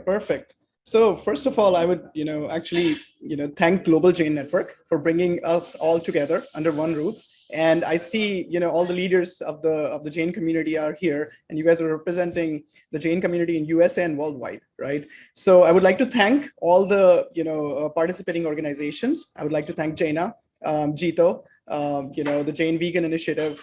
perfect. So first of all, I would, actually, thank Global Jain Network for bringing us all together under one roof. And I see, all the leaders of the Jain community are here, and you guys are representing the Jain community in USA and worldwide, right? So I would like to thank all the, participating organizations. I would like to thank Jaina, Jito, the Jain Vegan Initiative.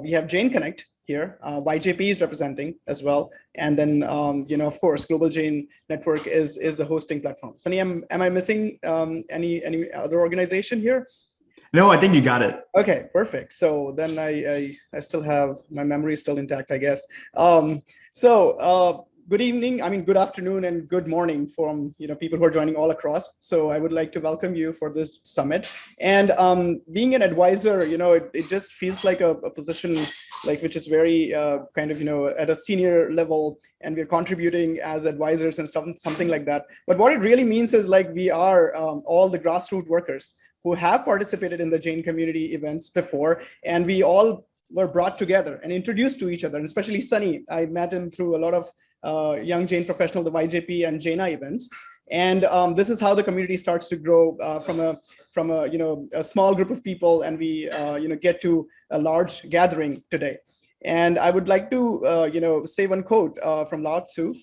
We have Jain Connect here. YJP is representing as well. And then, of course, Global Jain Network is the hosting platform. Sunny, am I missing any other organization here? No, I think you got it. Okay, perfect. So then I still have, my memory is still intact, I guess. Good evening, good afternoon and good morning from people who are joining all across. So I would like to welcome you for this summit. And being an advisor, it just feels like a position which is very at a senior level, and we're contributing as advisors and something like that. But what it really means is we are all the grassroots workers who have participated in the Jain community events before, and we all were brought together and introduced to each other, and especially Sunny. I met him through a lot of young Jain professional, the YJP and Jaina events. And this is how the community starts to grow from a small group of people, and we get to a large gathering today. And I would like to say one quote from Lao Tzu.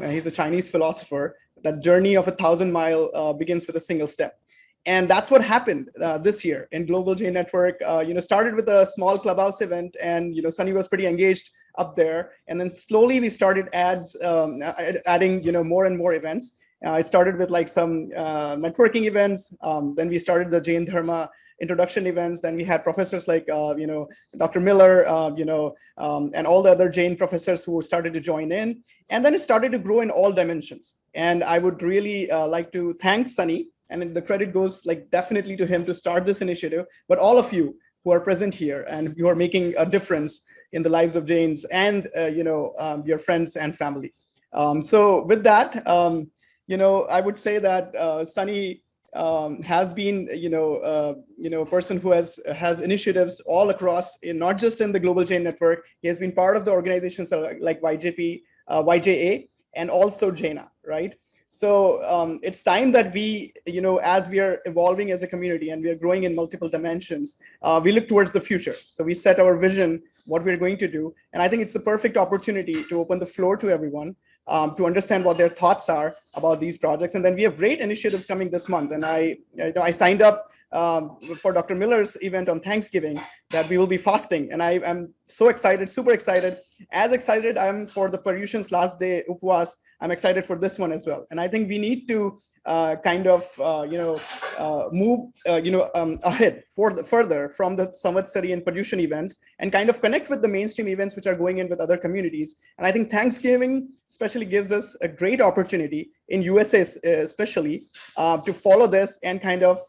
He's a Chinese philosopher. That journey of 1,000 miles begins with a single step. And that's what happened this year in Global Jain Network. Started with a small clubhouse event, and Sunny was pretty engaged up there. And then slowly we started adding more and more events. It started with some networking events. Then we started the Jain Dharma introduction events. Then we had professors like Dr. Miller, and all the other Jain professors who started to join in. And then it started to grow in all dimensions. And I would really like to thank Sunny. And the credit goes definitely to him to start this initiative, but all of you who are present here and who are making a difference in the lives of Jains and your friends and family. So with that, I would say that Sunny has been a person who has initiatives all across, not just in the Global Jain Network. He has been part of the organizations like YJP, YJA, and also Jaina, right? So it's time that we, as we are evolving as a community and we are growing in multiple dimensions, we look towards the future. So we set our vision, what we're going to do. And I think it's the perfect opportunity to open the floor to everyone to understand what their thoughts are about these projects. And then we have great initiatives coming this month. And I signed up for Dr. Miller's event on Thanksgiving that we will be fasting. And I'm so excited, super excited. As excited I am for the Paryushan's last day Upwas, I'm excited for this one as well. And I think we need to move ahead further from the Samvatsari and Paryushan events and kind of connect with the mainstream events which are going in with other communities. And I think Thanksgiving especially gives us a great opportunity in USA especially to follow this and kind of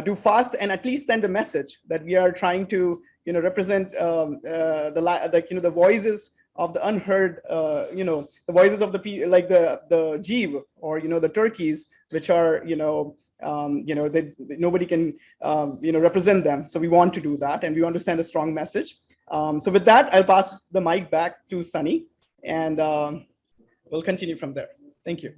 do fast and at least send a message that we are trying to represent the voices of the unheard, the voices of the people, like the jeev or the turkeys, which are nobody can represent them. So we want to do that, and we want to send a strong message. So with that, I'll pass the mic back to Sunny, and we'll continue from there. Thank you.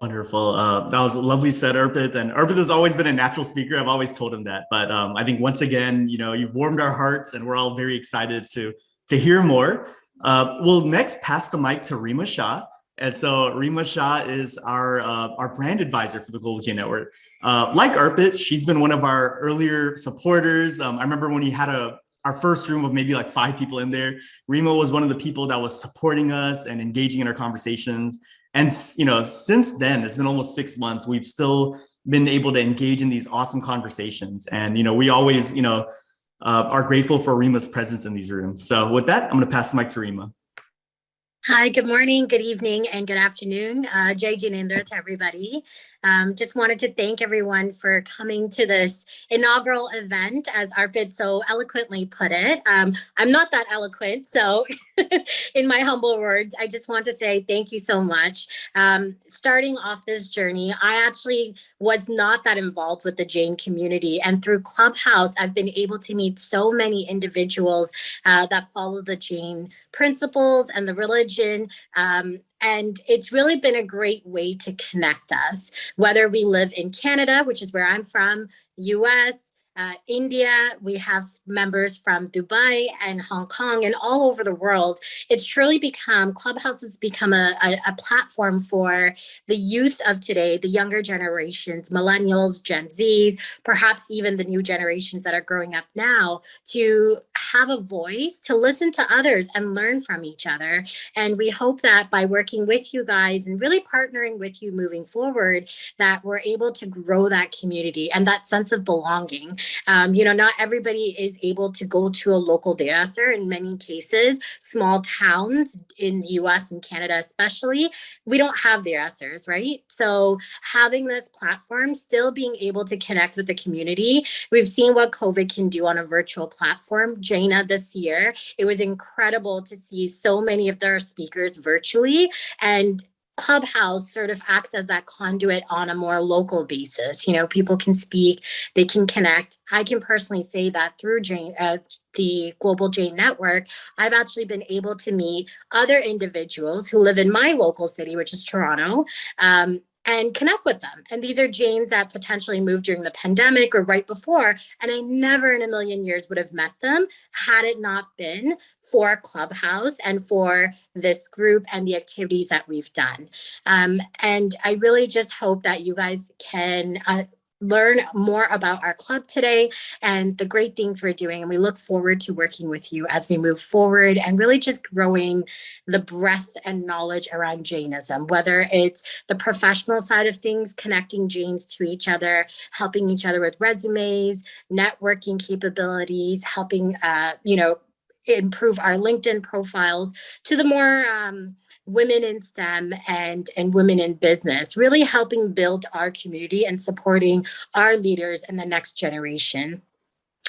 Wonderful. That was lovely said, Arpit. And Arpit has always been a natural speaker. I've always told him that. But I think once again, you've warmed our hearts, and we're all very excited to hear more. We'll next pass the mic to Rima Shah. And so Rima Shah is our brand advisor for the Global Jain Network. Like Arpit, she's been one of our earlier supporters. I remember when he had our first room of maybe 5 people in there. Rima was one of the people that was supporting us and engaging in our conversations. And since then, it's been almost 6 months. We've still been able to engage in these awesome conversations. And we always are grateful for Rima's presence in these rooms. So with that, I'm going to pass the mic to Rima. Hi, good morning, good evening, and good afternoon. Jai Jinendra to everybody. Just wanted to thank everyone for coming to this inaugural event, as Arpit so eloquently put it. I'm not that eloquent, so in my humble words, I just want to say thank you so much. Starting off this journey, I actually was not that involved with the Jain community, and through Clubhouse, I've been able to meet so many individuals that follow the Jain principles and the religion religion. And it's really been a great way to connect us, whether we live in Canada, which is where I'm from, US, India, we have members from Dubai and Hong Kong and all over the world. It's truly become, Clubhouse has become a platform for the youth of today, the younger generations, millennials, Gen Zs, perhaps even the new generations that are growing up now, to have a voice, to listen to others and learn from each other. And we hope that by working with you guys and really partnering with you moving forward, that we're able to grow that community and that sense of belonging. Not everybody is able to go to a local data center. In many cases, small towns in the US and Canada especially, we don't have data centers, right? So having this platform, still being able to connect with the community, we've seen what COVID can do on a virtual platform. Jaina this year, it was incredible to see so many of their speakers virtually, and Clubhouse sort of acts as that conduit on a more local basis. People can speak, they can connect. I can personally say that through the Global Jain Network, I've actually been able to meet other individuals who live in my local city, which is Toronto, and connect with them. And these are Jains that potentially moved during the pandemic or right before. And I never in a million years would have met them had it not been for Clubhouse and for this group and the activities that we've done. And I really just hope that you guys can learn more about our club today and the great things we're doing. And we look forward to working with you as we move forward and really just growing the breadth and knowledge around Jainism, whether it's the professional side of things, connecting Jains to each other, helping each other with resumes, networking capabilities, helping, improve our LinkedIn profiles, to the more women in STEM and women in business, really helping build our community and supporting our leaders in the next generation.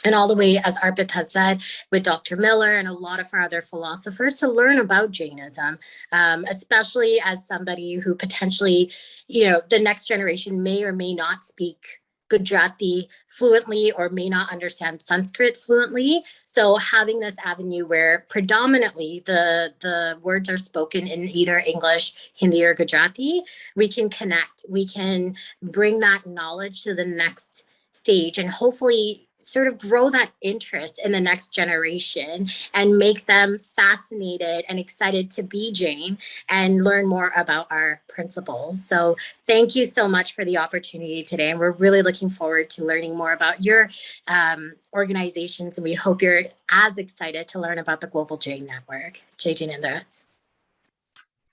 And all the way, as Arpit has said, with Dr. Miller and a lot of our other philosophers, to learn about Jainism, especially as somebody who potentially, the next generation may or may not speak Gujarati fluently or may not understand Sanskrit fluently. So having this avenue where predominantly the words are spoken in either English, Hindi, or Gujarati, we can connect. We can bring that knowledge to the next stage and hopefully sort of grow that interest in the next generation and make them fascinated and excited to be Jain and learn more about our principles. So thank you so much for the opportunity today. And we're really looking forward to learning more about your organizations. And we hope you're as excited to learn about the Global Jain Network. Jai Jinendra.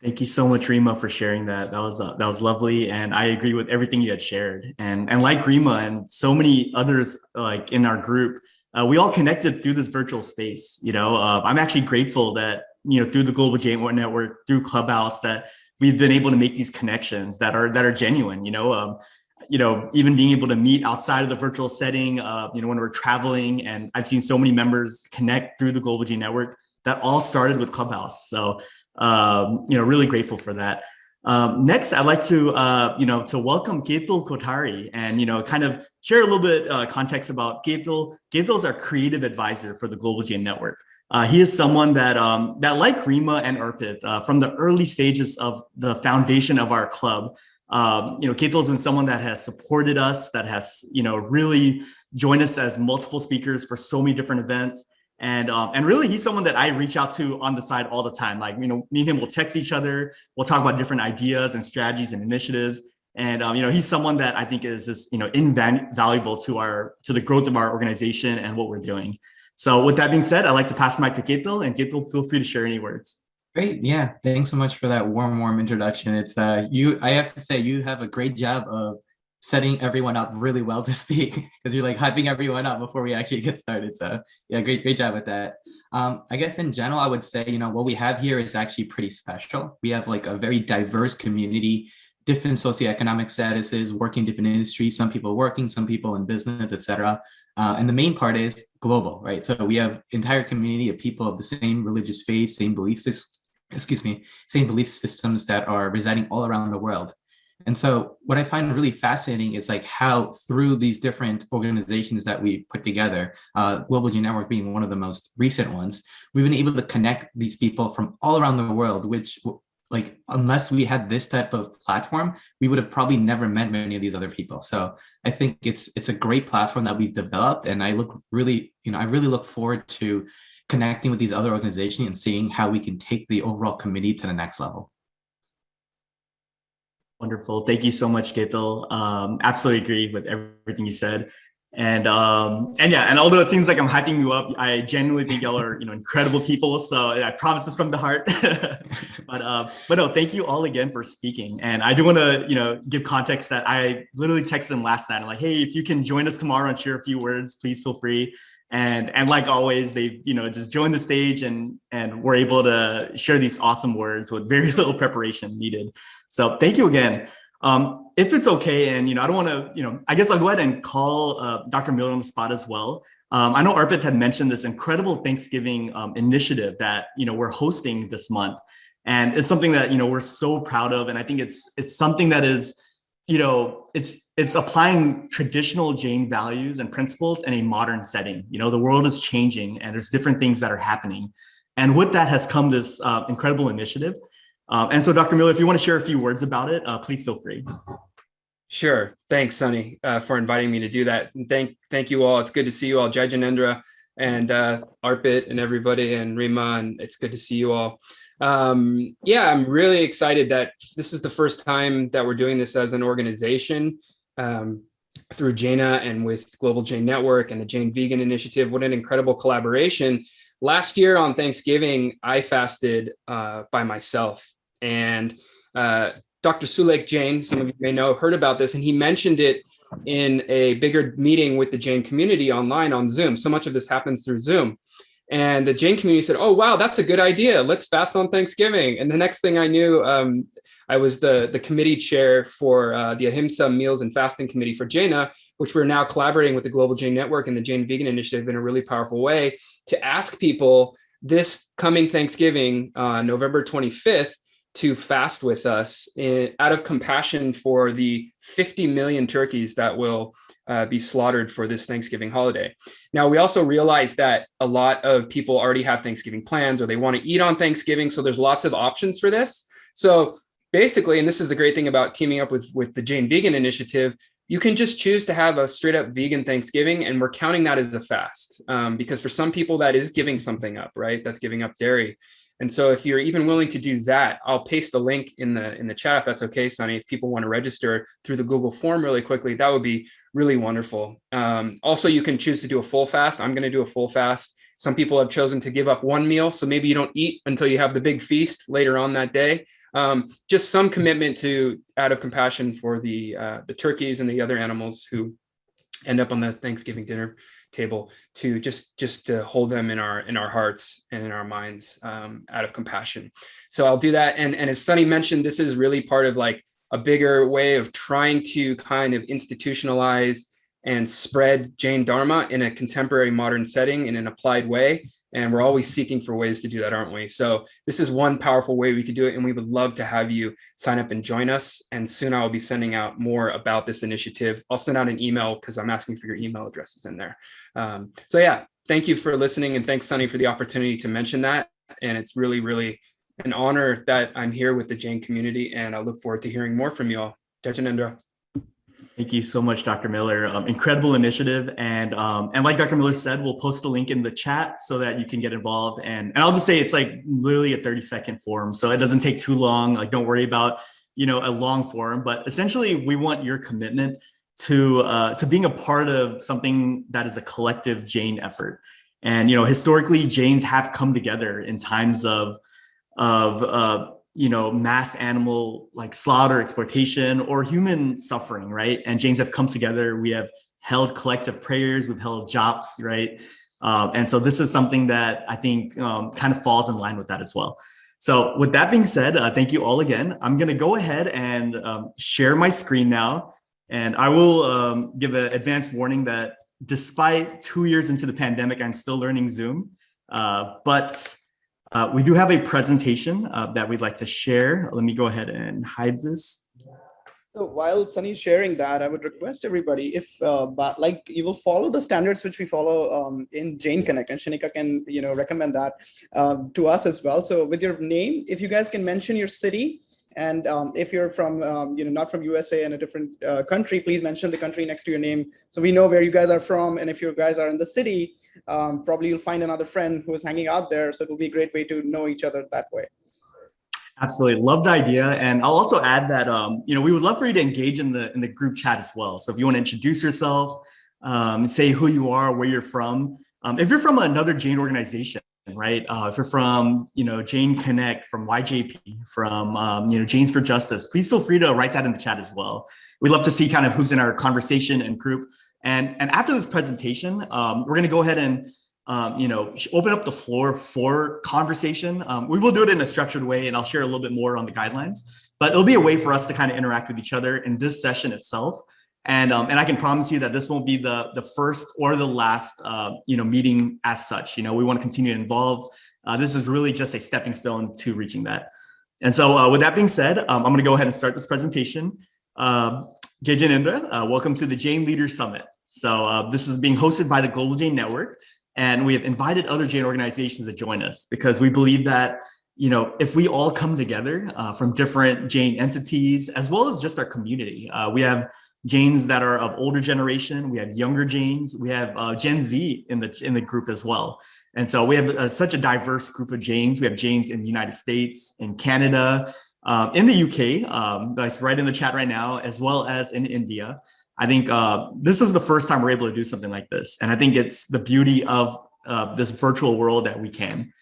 Thank you so much, Rima, for sharing that. That was lovely, and I agree with everything you had shared. And like Rima and so many others, like in our group, we all connected through this virtual space. I'm actually grateful that through the Global Jain Network, through Clubhouse, that we've been able to make these connections that are genuine. Even being able to meet outside of the virtual setting, when we're traveling, and I've seen so many members connect through the Global Jain Network that all started with Clubhouse. So. Really grateful for that. Next, I'd like to welcome Ketul Kotari and, kind of share a little bit context about Ketul. Ketul is our creative advisor for the Global Jain Network. He is someone that like Rima and Arpit, from the early stages of the foundation of our club, Ketul has been someone that has supported us, that has, really joined us as multiple speakers for so many different events. And really, he's someone that I reach out to on the side all the time. Like, me and him will text each other. We'll talk about different ideas and strategies and initiatives. And, he's someone that I think is just, invaluable to the growth of our organization and what we're doing. So with that being said, I'd like to pass the mic to Ketul, and Ketul, feel free to share any words. Great. Yeah. Thanks so much for that warm introduction. It's I have to say, you have a great job of setting everyone up really well to speak, because you're like hyping everyone up before we actually get started. So yeah, great job with that. I guess in general, I would say, what we have here is actually pretty special. We have like a very diverse community, different socioeconomic statuses, working different industries, some people working, some people in business, etc. And the main part is global, right? So we have entire community of people of the same religious faith, same belief systems that are residing all around the world. And so what I find really fascinating is like how through these different organizations that we put together, Global Jain Network being one of the most recent ones, we've been able to connect these people from all around the world, which like, unless we had this type of platform, we would have probably never met many of these other people. So I think it's a great platform that we've developed. And I really look forward to connecting with these other organizations and seeing how we can take the overall committee to the next level. Wonderful. Thank you so much, Ketul. Absolutely agree with everything you said. And yeah, and although it seems like I'm hyping you up, I genuinely think y'all are, incredible people. So I promise this from the heart. but no, thank you all again for speaking. And I do want to, give context that I literally texted them last night. I'm like, hey, if you can join us tomorrow and share a few words, please feel free. And like always, they, just joined the stage and were able to share these awesome words with very little preparation needed. So thank you again. If it's okay, and I don't want to, I guess I'll go ahead and call Dr. Miller on the spot as well. I know Arpit had mentioned this incredible Thanksgiving initiative that we're hosting this month, and it's something that we're so proud of, and I think it's something that is it's applying traditional Jain values and principles in a modern setting. The world is changing, and there's different things that are happening, and with that has come this incredible initiative. And so, Dr. Miller, if you want to share a few words about it, please feel free. Sure. Thanks, Sunny, for inviting me to do that. And thank you all. It's good to see you all, Jai Janendra and Arpit and everybody, and Rima, and it's good to see you all. Yeah, I'm really excited that this is the first time that we're doing this as an organization through Jaina and with Global Jain Network and the Jain Vegan Initiative. What an incredible collaboration. Last year on Thanksgiving, I fasted by myself. And Dr. Sulek Jain, some of you may know, heard about this, and he mentioned it in a bigger meeting with the Jain community online on Zoom. So much of this happens through Zoom. And the Jain community said, oh, wow, that's a good idea. Let's fast on Thanksgiving. And the next thing I knew, I was the committee chair for the Ahimsa Meals and Fasting Committee for Jaina, which we're now collaborating with the Global Jain Network and the Jain Vegan Initiative in a really powerful way to ask people this coming Thanksgiving, November 25th, to fast with us out of compassion for the 50 million turkeys that will be slaughtered for this Thanksgiving holiday. Now, we also realize that a lot of people already have Thanksgiving plans, or they want to eat on Thanksgiving. So there's lots of options for this. So basically, and this is the great thing about teaming up with the Jain Vegan Initiative, you can just choose to have a straight up vegan Thanksgiving, and we're counting that as a fast because for some people that is giving something up, right? That's giving up dairy. And so if you're even willing to do that, I'll paste the link in the chat if that's okay, Sunny. If people want to register through the Google form really quickly, that would be really wonderful. Also, you can choose to do a full fast. I'm going to do a full fast. Some people have chosen to give up one meal, so maybe you don't eat until you have the big feast later on that day. Just some commitment to, out of compassion for the turkeys and the other animals who end up on the Thanksgiving dinner table, to just to hold them in our hearts and in our minds out of compassion. So I'll do that. And as Sunny mentioned, this is really part of like a bigger way of trying to kind of institutionalize and spread Jain Dharma in a contemporary modern setting in an applied way. And we're always seeking for ways to do that, aren't we? So this is one powerful way we could do it. And we would love to have you sign up and join us. And soon I will be sending out more about this initiative. I'll send out an email because I'm asking for your email addresses in there. So yeah, thank you for listening. And thanks, Sunny, for the opportunity to mention that. And it's really, really an honor that I'm here with the Jain community. And I look forward to hearing more from you all. Jai Janendra. Thank you so much, Dr. Miller. Incredible initiative. And like Dr. Miller said, we'll post the link in the chat so that you can get involved. And I'll just say it's like literally a 30-second form. So it doesn't take too long. Like, don't worry about, a long form, but essentially we want your commitment to being a part of something that is a collective Jain effort. And, historically Jains have come together in times of mass animal like slaughter, exploitation, or human suffering, right? And Jains have come together. We have held collective prayers, we've held jops, right? And so this is something that I think kind of falls in line with that as well. So with that being said, thank you all again. I'm gonna go ahead and share my screen now. And I will give an advanced warning that despite 2 years into the pandemic, I'm still learning Zoom, but we do have a presentation that we'd like to share. Let me go ahead and hide this. So while Sunny's sharing that, I would request everybody, if like you will follow the standards which we follow in Jain Connect, and Shanika can recommend that to us as well. So with your name, if you guys can mention your city, and if you're from not from USA and a different country, please mention the country next to your name so we know where you guys are from. And if you guys are in the city, probably you'll find another friend who is hanging out there. So it will be a great way to know each other that way. Absolutely, love the idea, and I'll also add that we would love for you to engage in the group chat as well. So if you want to introduce yourself, say who you are, where you're from. If you're from another Jain organization, right? If you're from Jain Connect, from YJP, from Jains for Justice, please feel free to write that in the chat as well. We'd love to see kind of who's in our conversation and group. And after this presentation, we're going to go ahead and open up the floor for conversation. We will do it in a structured way, and I'll share a little bit more on the guidelines, but it'll be a way for us to kind of interact with each other in this session itself. And I can promise you that this won't be the first or the last, meeting as such. We want to continue to involve. This is really just a stepping stone to reaching that. And so with that being said, I'm going to go ahead and start this presentation. Jain Indra, welcome to the Jain Leaders Summit. So this is being hosted by the Global Jain Network. And we have invited other Jain organizations to join us because we believe that, if we all come together from different Jain entities, as well as just our community, we have Jains that are of older generation, we have younger Jains, we have Gen Z in the group as well. And so we have such a diverse group of Jains. We have Jains in the United States, in Canada, in the UK, that's right in the chat right now, as well as in India. I think this is the first time we're able to do something like this. And I think it's the beauty of this virtual world that we can.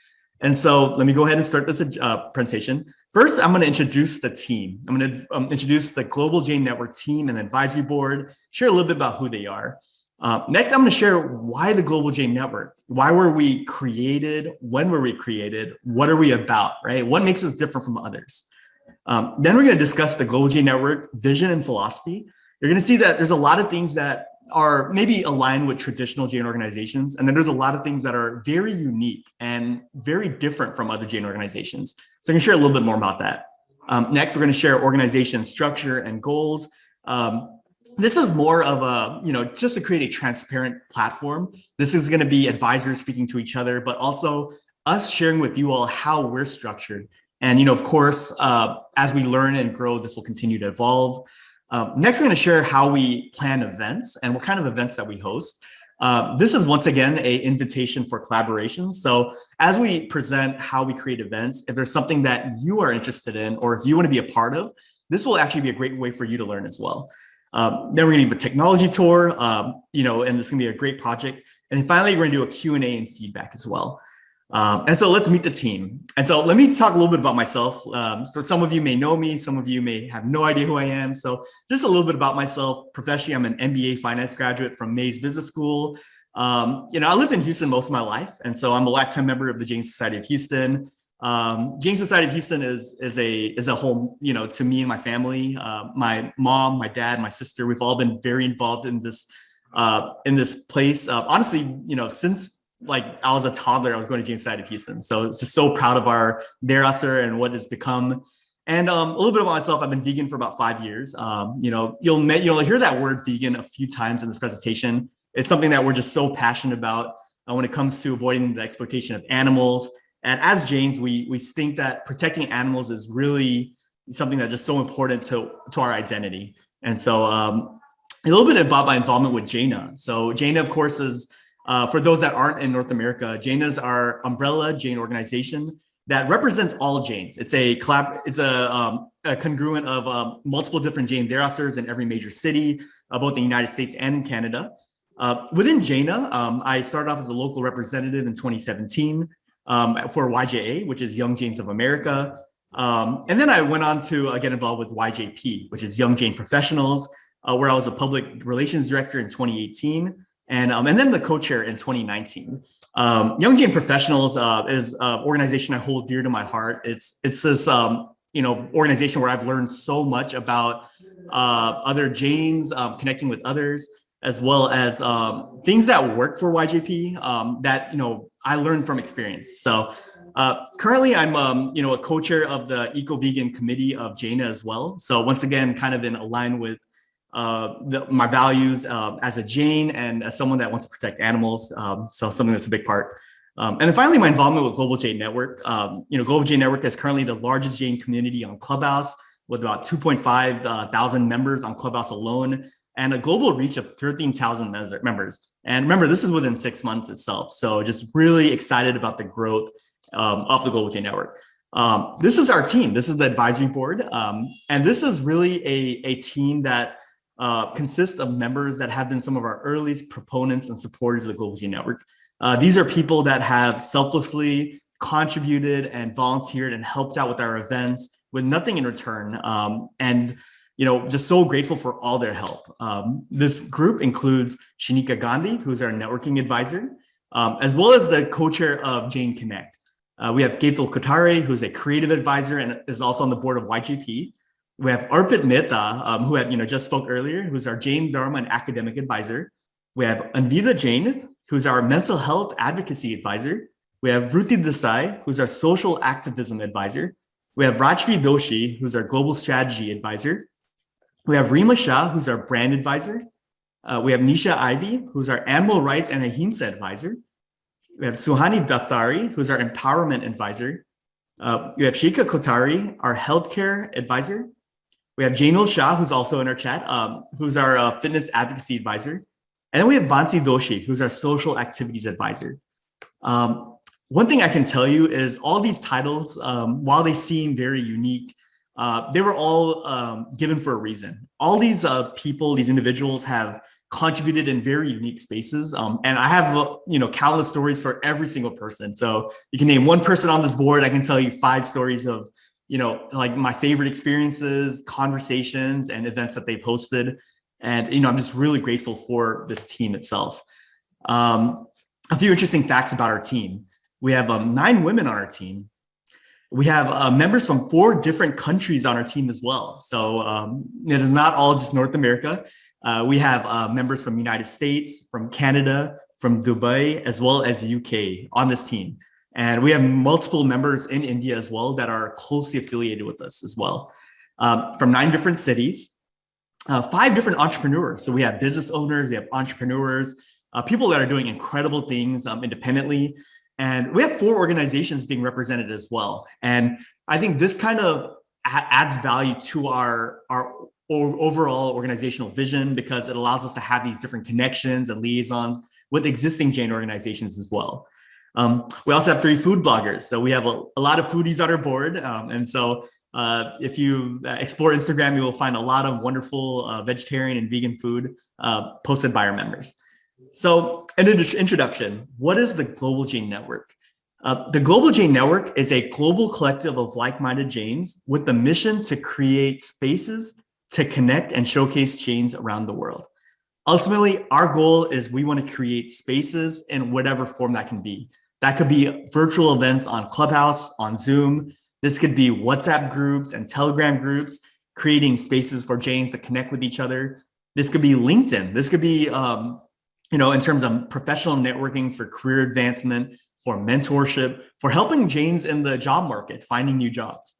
And so let me go ahead and start this presentation. First, I'm going to introduce the team. I'm going to introduce the Global Jain Network team and advisory board, share a little bit about who they are. Next, I'm going to share why the Global Jain Network. Why were we created? When were we created? What are we about, right? What makes us different from others? Then we're going to discuss the Global Jain Network vision and philosophy. You're going to see that there's a lot of things that are maybe aligned with traditional Jain organizations. And then there's a lot of things that are very unique and very different from other Jain organizations. So I'm going to share a little bit more about that. Next, we're going to share organization structure and goals. This is more of a, just to create a transparent platform. This is going to be advisors speaking to each other, but also us sharing with you all how we're structured. And, of course, as we learn and grow, this will continue to evolve. Next, we're going to share how we plan events and what kind of events that we host. This is once again an invitation for collaboration. So as we present how we create events, if there's something that you are interested in, or if you want to be a part of, this will actually be a great way for you to learn as well. Then we're going to give a technology tour, and this is going to be a great project. And finally, we're going to do a Q&A and feedback as well. And so let's meet the team. And so let me talk a little bit about myself. For some of you may know me, some of you may have no idea who I am. So just a little bit about myself. Professionally, I'm an MBA finance graduate from Mays Business School. I lived in Houston most of my life. And so I'm a lifetime member of the Jain Society of Houston. Jain Society of Houston is a home, to me and my family. My mom, my dad, my sister, we've all been very involved in this place. Honestly, since I was a toddler, I was going to Jain Society of Houston. So it's just so proud of our Derasar and what it's become. And a little bit about myself, I've been vegan for about 5 years. You'll hear that word vegan a few times in this presentation. It's something that we're just so passionate about when it comes to avoiding the exploitation of animals. And as Jains, we think that protecting animals is really something that's just so important to our identity. And so a little bit about my involvement with Jaina. So Jaina, of course, is for those that aren't in North America, Jaina is our umbrella Jain organization that represents all Jains. It's a congruent of multiple different Jain Derasars in every major city, both in the United States and in Canada. Within Jaina, I started off as a local representative in 2017 for YJA, which is Young Jains of America. And then I went on to get involved with YJP, which is Young Jain Professionals, where I was a public relations director in 2018. And then the co-chair in 2019. Young Jain Professionals is an organization I hold dear to my heart. It's this organization where I've learned so much about other Jains, connecting with others, as well as things that work for YJP that I learned from experience. So Currently, I'm a co-chair of the Eco-Vegan Committee of Jaina as well. So once again, kind of in align with my values as a Jain and as someone that wants to protect animals. So something that's a big part. And then finally, my involvement with Global Jain Network. Global Jain Network is currently the largest Jain community on Clubhouse with about 2.5 thousand members on Clubhouse alone and a global reach of 13,000 members. And remember, this is within 6 months itself. So just really excited about the growth of the Global Jain Network. This is our team. This is the advisory board. And this is really a team that consists of members that have been some of our earliest proponents and supporters of the Global Jain Network. These are people that have selflessly contributed and volunteered and helped out with our events with nothing in return. And just so grateful for all their help. This group includes Shanika Gandhi, who's our networking advisor, as well as the co-chair of Jain Connect. We have Ketul Kotari, who's a creative advisor and is also on the board of YJP. We have Arpit Mehta, who had just spoke earlier, who's our Jain Dharma and academic advisor. We have Anvita Jain, who's our mental health advocacy advisor. We have Vruti Desai, who's our social activism advisor. We have Rajvi Doshi, who's our global strategy advisor. We have Rima Shah, who's our brand advisor. We have Nisha Ivy, who's our animal rights and ahimsa advisor. We have Suhani Daftari, who's our empowerment advisor. We have Sheikha Kotari, our healthcare advisor. We have Jainul Shah, who's also in our chat, who's our fitness advocacy advisor. And then we have Bansi Doshi, who's our social activities advisor. One thing I can tell you is all these titles, while they seem very unique, they were all given for a reason. All these people, these individuals have contributed in very unique spaces. And I have, countless stories for every single person. So you can name one person on this board. I can tell you 5 stories of, like my favorite experiences, conversations, and events that they've hosted. And, I'm just really grateful for this team itself. A few interesting facts about our team. We have 9 women on our team. We have members from 4 different countries on our team as well. So it is not all just North America. We have members from the United States, from Canada, from Dubai, as well as the UK on this team. And we have multiple members in India as well that are closely affiliated with us as well. From 9 different cities, 5 different entrepreneurs. So we have business owners, we have entrepreneurs, people that are doing incredible things independently. And we have 4 organizations being represented as well. And I think this kind of adds value to our overall organizational vision because it allows us to have these different connections and liaisons with existing Jain organizations as well. We also have 3 food bloggers. So we have a lot of foodies on our board. And so if you explore Instagram, you will find a lot of wonderful vegetarian and vegan food posted by our members. So an introduction, what is the Global Jain Network? The Global Jain Network is a global collective of like-minded Jains with the mission to create spaces to connect and showcase Jains around the world. Ultimately, our goal is we want to create spaces in whatever form that can be. That could be virtual events on Clubhouse, on Zoom. This could be WhatsApp groups and Telegram groups, creating spaces for Jains to connect with each other. This could be LinkedIn. This could be, in terms of professional networking for career advancement, for mentorship, for helping Jains in the job market, finding new jobs.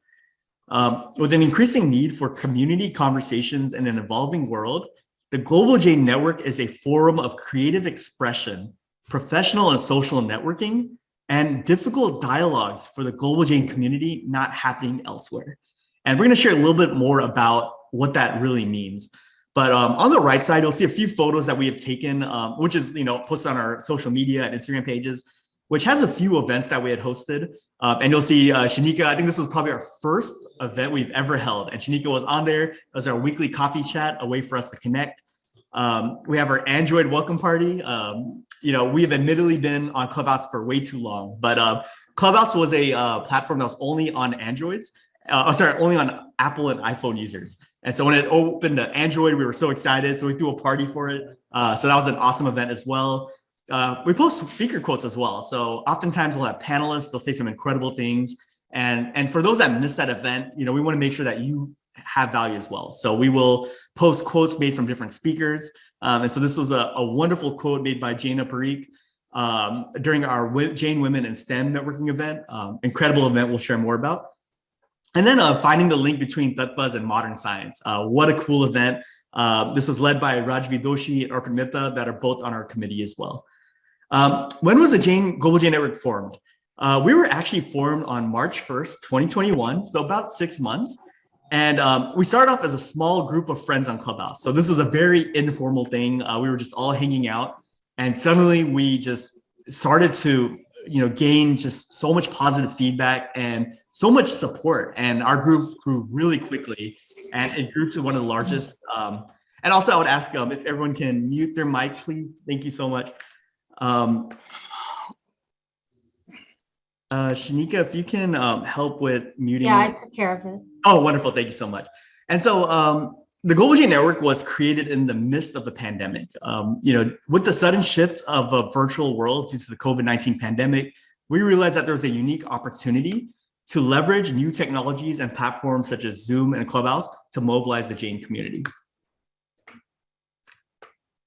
With an increasing need for community conversations in an evolving world, the Global Jain Network is a forum of creative expression, professional and social networking, and difficult dialogues for the Global Jain community not happening elsewhere. And we're going to share a little bit more about what that really means. But on the right side, you'll see a few photos that we have taken, which is posted on our social media and Instagram pages, which has a few events that we had hosted. And you'll see Shanika, I think this was probably our first event we've ever held. And Shanika was on there. It was our weekly coffee chat, a way for us to connect. We have our Android welcome party. We have admittedly been on Clubhouse for way too long, but Clubhouse was a platform that was only on Androids, only on Apple and iPhone users. And so when it opened to Android, we were so excited. So we threw a party for it. So that was an awesome event as well. We post speaker quotes as well. So oftentimes we'll have panelists, they'll say some incredible things. And for those that missed that event, we want to make sure that you have value as well. So we will post quotes made from different speakers. And so this was a wonderful quote made by Jaina Parikh. during our Jain Women in STEM networking event. Incredible event we'll share more about. And then finding the link between Tattvas and modern science. What a cool event. This was led by Rajvi Doshi and Arpit Mehta that are both on our committee as well. When was the Global Jain Network formed? We were actually formed on March 1st, 2021, so about 6 months. And we started off as a small group of friends on Clubhouse. So this was a very informal thing. We were just all hanging out. And suddenly we just started to, gain just so much positive feedback and so much support. And our group grew really quickly, and it grew to one of the largest. And also I would ask if everyone can mute their mics, please. Thank you so much. Shanika, if you can help with muting. Yeah, I took care of it. Oh, wonderful. Thank you so much. And so the Global Jain Network was created in the midst of the pandemic. With the sudden shift of a virtual world due to the COVID-19 pandemic, we realized that there was a unique opportunity to leverage new technologies and platforms such as Zoom and Clubhouse to mobilize the Jain community.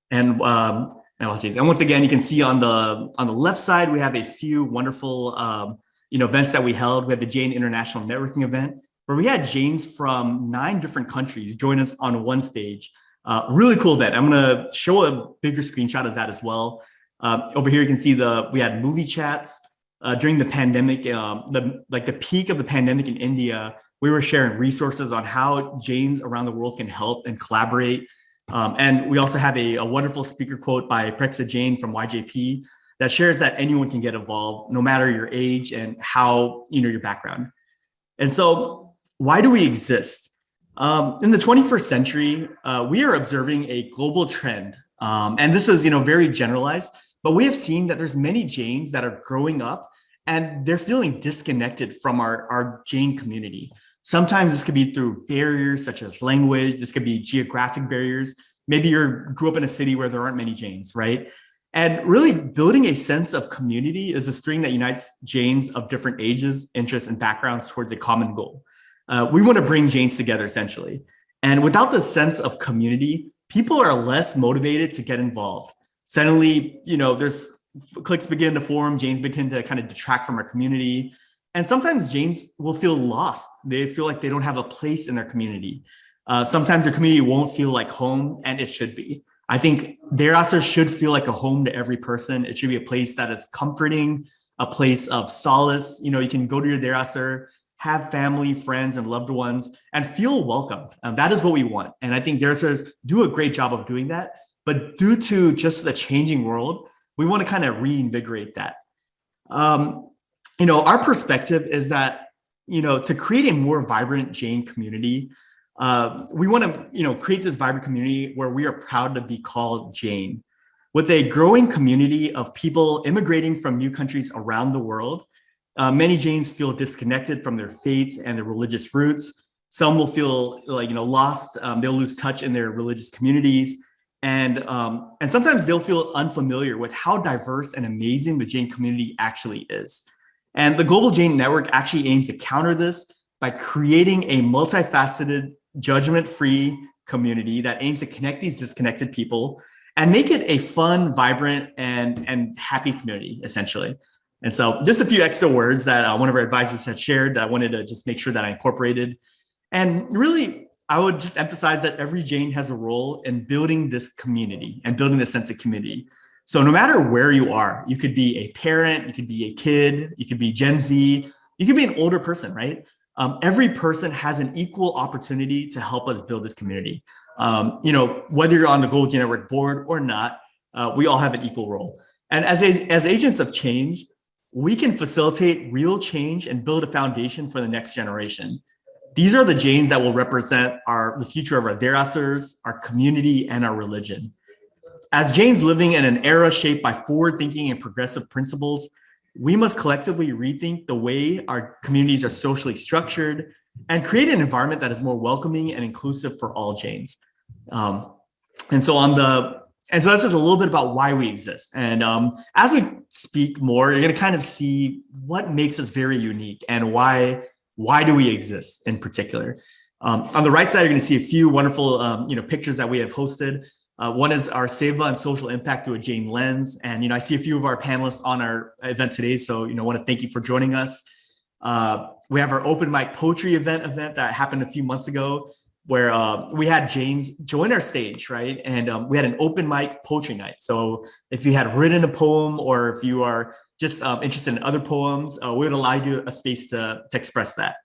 And once again, you can see on the left side, we have a few wonderful events that we held. We had the Jain International Networking event, where we had Jains from 9 different countries join us on one stage. Really cool event. I'm gonna show a bigger screenshot of that as well. Over here, you can see we had movie chats during the pandemic, the peak of the pandemic in India. We were sharing resources on how Jains around the world can help and collaborate. And we also have a wonderful speaker quote by Prexa Jain from YJP that shares that anyone can get involved, no matter your age and how, your background. And so why do we exist? In the 21st century, we are observing a global trend. And this is, very generalized, but we have seen that there's many Jains that are growing up and they're feeling disconnected from our Jain community. Sometimes this could be through barriers such as language. This could be geographic barriers. Maybe you grew up in a city where there aren't many Jains, right? And really building a sense of community is a string that unites Jains of different ages, interests, and backgrounds towards a common goal. We want to bring Jains together, essentially. And without the sense of community, people are less motivated to get involved. Suddenly, there's cliques begin to form, Jains begin to kind of detract from our community. And sometimes Jains will feel lost. They feel like they don't have a place in their community. Sometimes their community won't feel like home, and it should be. I think Derasar should feel like a home to every person. It should be a place that is comforting, a place of solace. You can go to your Derasar, have family, friends, and loved ones, and feel welcomed. That is what we want. And I think Derasars do a great job of doing that. But due to just the changing world, we want to kind of reinvigorate that. Our perspective is that, to create a more vibrant Jain community, we want to, create this vibrant community where we are proud to be called Jain. With a growing community of people immigrating from new countries around the world, many Jains feel disconnected from their faiths and their religious roots. Some will feel lost. They'll lose touch in their religious communities. And sometimes they'll feel unfamiliar with how diverse and amazing the Jain community actually is. And the Global Jain Network actually aims to counter this by creating a multifaceted, judgment-free community that aims to connect these disconnected people and make it a fun, vibrant, and happy community, essentially. And so just a few extra words that one of our advisors had shared that I wanted to just make sure that I incorporated. And really, I would just emphasize that every Jain has a role in building this community and building this sense of community. So no matter where you are, you could be a parent, you could be a kid, you could be Gen Z, you could be an older person, right? Every person has an equal opportunity to help us build this community. Whether you're on the Global Jain Network board or not, we all have an equal role. And as agents of change, we can facilitate real change and build a foundation for the next generation. These are the Jains that will represent the future of our Derasars, our community, and our religion. As Jains living in an era shaped by forward-thinking and progressive principles, we must collectively rethink the way our communities are socially structured and create an environment that is more welcoming and inclusive for all Jains. So this is a little bit about why we exist. And as we speak more, you're going to kind of see what makes us very unique and why do we exist in particular. On the right side, you're going to see a few wonderful pictures that we have hosted. One is our Seva and social impact through a Jain lens. And, I see a few of our panelists on our event today. So, I want to thank you for joining us. We have our open mic poetry event that happened a few months ago, where we had Jains join our stage, right? And we had an open mic poetry night. So if you had written a poem, or if you are just interested in other poems, we would allow you a space to express that.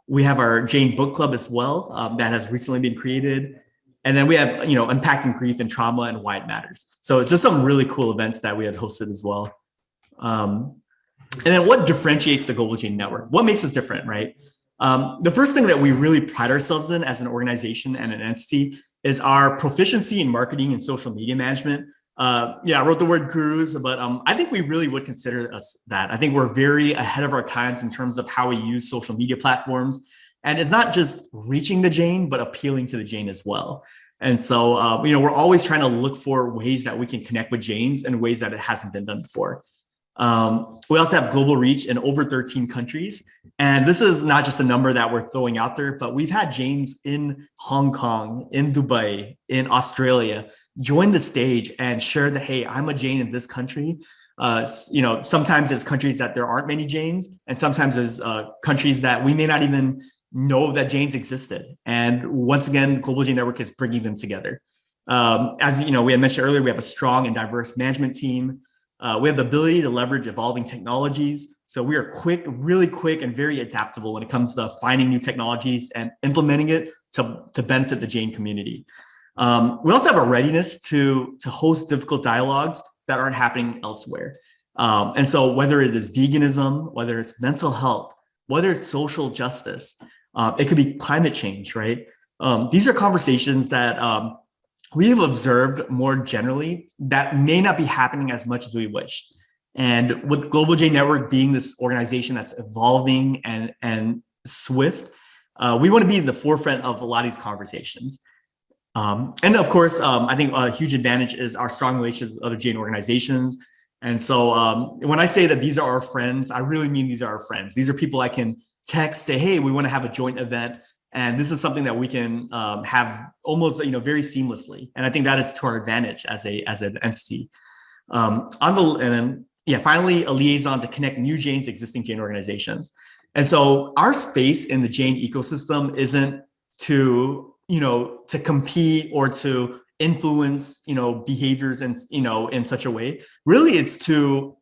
We have our Jain book club as well, that has recently been created. And then we have, unpacking grief and trauma and why it matters. So it's just some really cool events that we had hosted as well. And then what differentiates the Global Jain Network? What makes us different, right? The first thing that we really pride ourselves in as an organization and an entity is our proficiency in marketing and social media management. I wrote the word gurus, but I think we really would consider us that. I think we're very ahead of our times in terms of how we use social media platforms. And it's not just reaching the Jain, but appealing to the Jain as well. And so, we're always trying to look for ways that we can connect with Jains in ways that it hasn't been done before. We also have global reach in over 13 countries. And this is not just a number that we're throwing out there, but we've had Jains in Hong Kong, in Dubai, in Australia, join the stage and share that, hey, I'm a Jain in this country. Sometimes it's countries that there aren't many Jains, and sometimes there's countries that we may not even know that Jains existed. And once again, Global Jain Network is bringing them together. As we had mentioned earlier, we have a strong and diverse management team. We have the ability to leverage evolving technologies. So we are really quick and very adaptable when it comes to finding new technologies and implementing it to benefit the Jain community. We also have a readiness to host difficult dialogues that aren't happening elsewhere. And so whether it is veganism, whether it's mental health, whether it's social justice, it could be climate change, right? These are conversations that we have observed more generally that may not be happening as much as we wish. And with Global Jain Network being this organization that's evolving and swift, we want to be in the forefront of a lot of these conversations. And of course, I think a huge advantage is our strong relations with other Jain organizations. And so when I say that these are our friends, I really mean these are our friends. These are people I can text, say, hey, we want to have a joint event. And this is something that we can have almost, very seamlessly. And I think that is to our advantage as an entity. Finally, a liaison to connect new Jains, existing Jain organizations. And so our space in the Jain ecosystem isn't to compete or to influence, behaviors and, in such a way. Really, it's to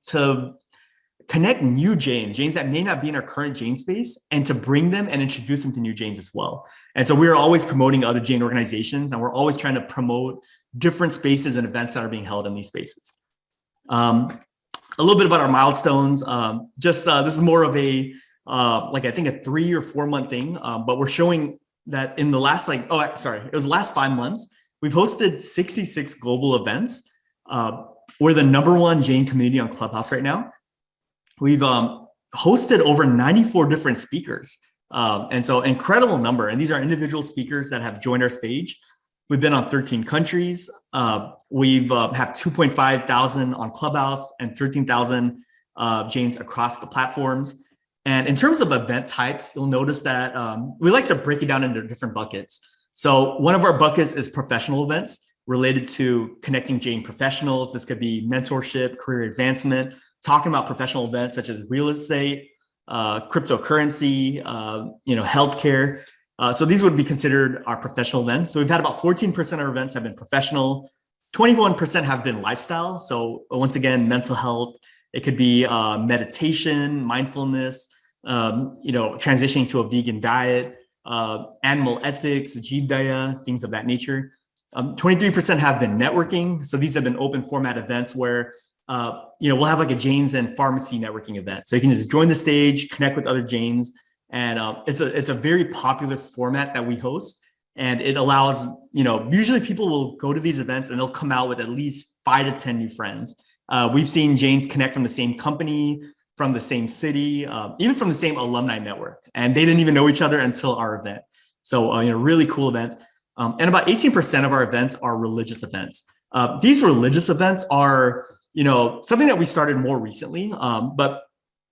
connect new Jains that may not be in our current Jain space, and to bring them and introduce them to new Jains as well. And so we're always promoting other Jain organizations, and we're always trying to promote different spaces and events that are being held in these spaces. A little bit about our milestones. This is more of a, I think a 3 or 4 month thing, but we're showing that in the last, it was the last 5 months, we've hosted 66 global events. We're the #1 Jain community on Clubhouse right now. We've hosted over 94 different speakers. And so incredible number. And these are individual speakers that have joined our stage. We've been on 13 countries. We've have 2.5 thousand on Clubhouse and 13,000 Jains across the platforms. And in terms of event types, you'll notice that we like to break it down into different buckets. So one of our buckets is professional events related to connecting Jain professionals. This could be mentorship, career advancement, talking about professional events such as real estate, cryptocurrency, healthcare. So these would be considered our professional events. So we've had about 14% of our events have been professional, 21% have been lifestyle. So once again, mental health. It could be meditation, mindfulness, transitioning to a vegan diet, animal ethics, Jidaya, things of that nature. 23% have been networking. So these have been open format events where we'll have like a Jains and pharmacy networking event. So you can just join the stage, connect with other Jains. And it's a very popular format that we host. And it allows, usually people will go to these events and they'll come out with at least 5 to 10 new friends. We've seen Jains connect from the same company, from the same city, even from the same alumni network. And they didn't even know each other until our event. So, really cool event. And about 18% of our events are religious events. These religious events are, something that we started more recently, but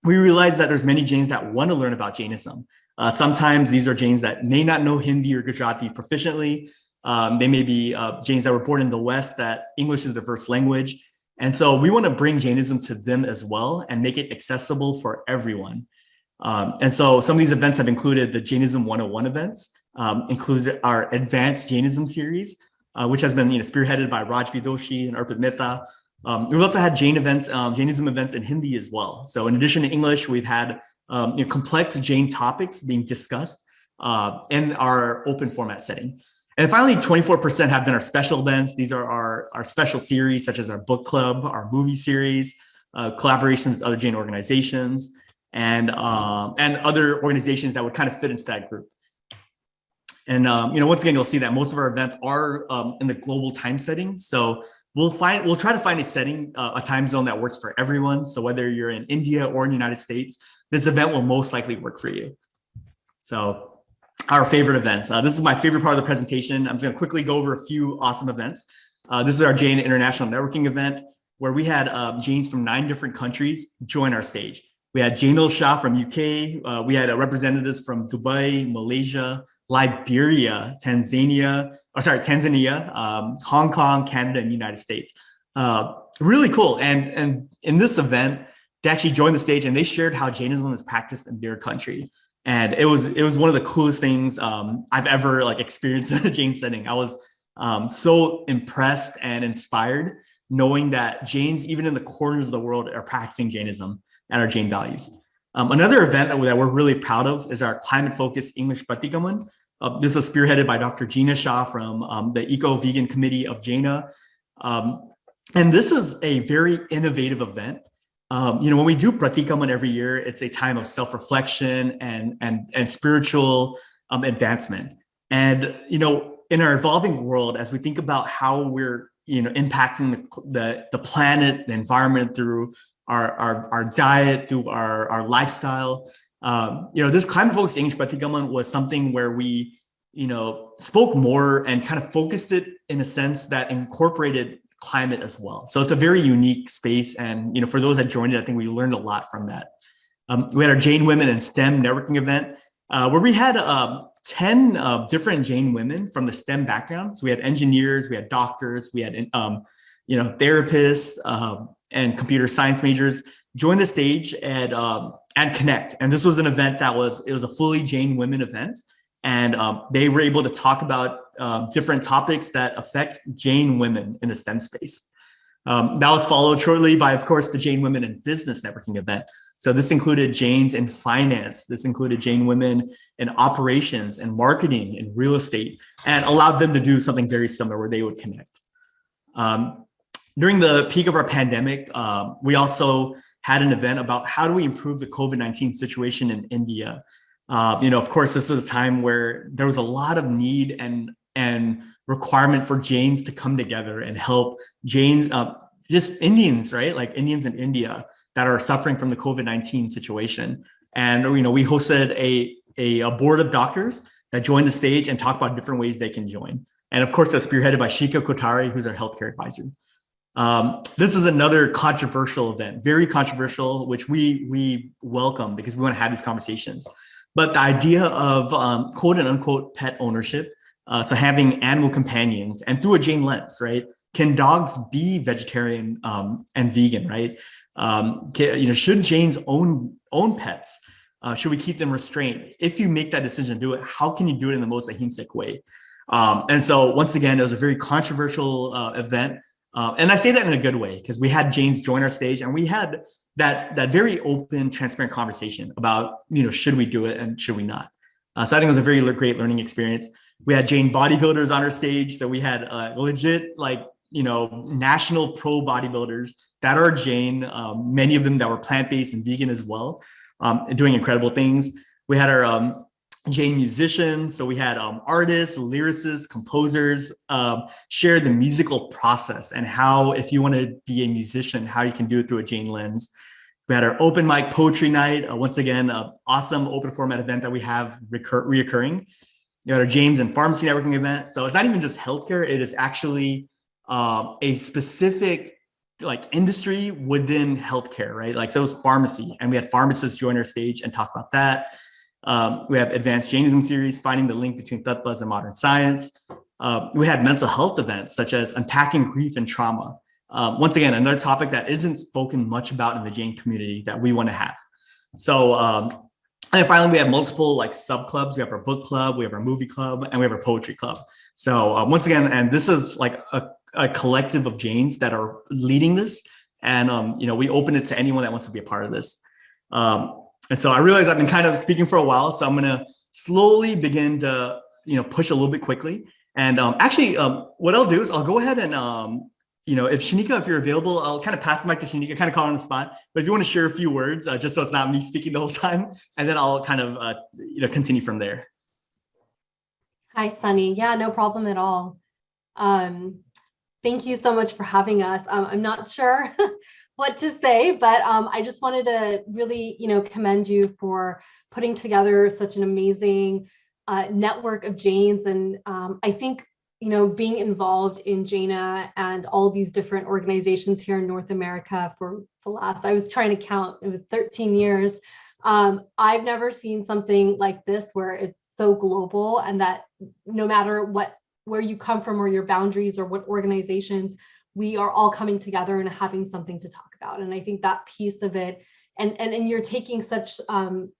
we realized that there's many Jains that want to learn about Jainism. Sometimes these are Jains that may not know Hindi or Gujarati proficiently. They may be Jains that were born in the West that English is their first language. And so we want to bring Jainism to them as well and make it accessible for everyone. And so some of these events have included the Jainism 101 events, included our Advanced Jainism series, which has been spearheaded by Raj Vidoshi and Arpit Mehta. We've also had Jainism events in Hindi as well. So in addition to English, we've had complex Jain topics being discussed in our open format setting. And finally, 24% have been our special events. These are our special series, such as our book club, our movie series, collaborations with other Jain organizations, and other organizations that would kind of fit into that group. And once again, you'll see that most of our events are in the global time setting. So we'll try to find a setting, a time zone that works for everyone. So whether you're in India or in the United States, this event will most likely work for you. So our favorite events. This is my favorite part of the presentation. I'm just going to quickly go over a few awesome events. This is our Jain International Networking event, where we had Jains from 9 different countries join our stage. We had Jainil Shah from UK. We had representatives from Dubai, Malaysia, Liberia, Tanzania, Hong Kong, Canada, and United States. Really cool. And in this event, they actually joined the stage and they shared how Jainism is practiced in their country. And it was one of the coolest things I've ever experienced in a Jain setting. I was so impressed and inspired knowing that Jains, even in the corners of the world, are practicing Jainism and our Jain values. Another event that we're really proud of is our climate-focused English Pratikaman. This is spearheaded by Dr. Jaina Shah from the Eco-Vegan Committee of Jaina. And this is a very innovative event. When we do Pratikaman every year, it's a time of self-reflection and spiritual advancement. And, in our evolving world, as we think about how we're, impacting the planet, the environment through our diet, through our lifestyle, this climate-focused English Pratikaman was something where we, spoke more and kind of focused it in a sense that incorporated climate as well. So it's a very unique space. And, for those that joined it, I think we learned a lot from that. We had our Jain Women in STEM networking event where we had 10 different Jain women from the STEM background. So we had engineers, we had doctors, we had, therapists and computer science majors join the stage and connect. And this was an event it was a fully Jain women event. And they were able to talk about different topics that affect Jain women in the STEM space. That was followed shortly by, of course, the Jain Women in Business networking event. So this included Jains in finance. This included Jain women in operations and marketing and real estate, and allowed them to do something very similar where they would connect. During the peak of our pandemic, we also had an event about how do we improve the COVID-19 situation in India. Of course, this is a time where there was a lot of need and requirement for Jains to come together and help Jains, just Indians, right? Like Indians in India that are suffering from the COVID-19 situation. And, we hosted a board of doctors that joined the stage and talked about different ways they can join. And of course, that's spearheaded by Ketul Kotari, who's our healthcare advisor. This is another controversial event, very controversial, which we welcome because we want to have these conversations. But the idea of quote and unquote pet ownership, so having animal companions and through a Jain lens, right? Can dogs be vegetarian and vegan, right? Should Jains own pets? Should we keep them restrained? If you make that decision to do it, how can you do it in the most ahimsic way? And so once again, it was a very controversial event. And I say that in a good way because we had Jains join our stage and we had that very open, transparent conversation about, should we do it and should we not? So I think it was a very great learning experience. We had Jain bodybuilders on our stage. So we had legit, national pro bodybuilders that are Jain, many of them that were plant-based and vegan as well, doing incredible things. We had our Jain musicians. So we had artists, lyricists, composers share the musical process and how, if you want to be a musician, how you can do it through a Jain lens. We had our open mic poetry night. Once again, an awesome open format event that we have reoccurring. You had our Jains and Pharmacy networking event. So it's not even just healthcare. It is actually a specific industry within healthcare, right? So it was pharmacy, and we had pharmacists join our stage and talk about that. We have Advanced Jainism series, finding the link between Tattvas and modern science. We had mental health events such as unpacking grief and trauma. Once again, another topic that isn't spoken much about in the Jain community that we want to have. So, and finally, we have multiple like sub clubs. We have our book club, we have our movie club, and we have our poetry club. So once again, and this is like a collective of Jains that are leading this. And, we open it to anyone that wants to be a part of this. And so I realize I've been kind of speaking for a while, so I'm going to slowly begin to, push a little bit quickly. And what I'll do is I'll go ahead and, if Shanika, if you're available, I'll kind of pass the mic to Shanika, kind of call her on the spot. But if you want to share a few words, just so it's not me speaking the whole time, and then I'll kind of, continue from there. Hi, Sunny. Yeah, no problem at all. Thank you so much for having us. I'm not sure what to say, but I just wanted to really, commend you for putting together such an amazing network of Jains. And I think, being involved in Jaina and all these different organizations here in North America for the last, I was trying to count, it was 13 years. I've never seen something like this where it's so global, and that no matter where you come from or your boundaries or what organizations, we are all coming together and having something to talk about. And I think that piece of it, and you're taking such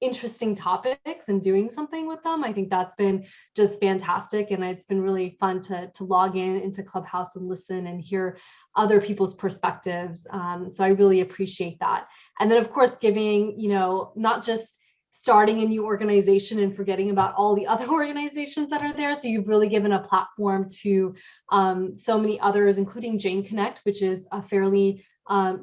interesting topics and doing something with them. I think that's been just fantastic. And it's been really fun to log into Clubhouse and listen and hear other people's perspectives. So I really appreciate that. And then of course, giving, not just starting a new organization and forgetting about all the other organizations that are there. So you've really given a platform to so many others, including Jain Connect, which is a fairly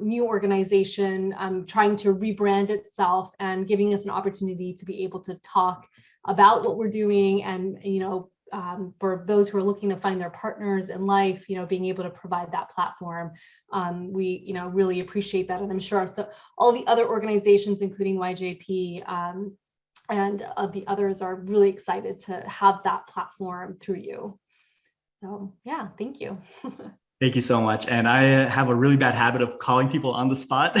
new organization trying to rebrand itself and giving us an opportunity to be able to talk about what we're doing. And, for those who are looking to find their partners in life, being able to provide that platform, we, really appreciate that. And I'm sure so all the other organizations, including YJP and the others, are really excited to have that platform through you. So yeah, thank you. Thank you so much. And I have a really bad habit of calling people on the spot.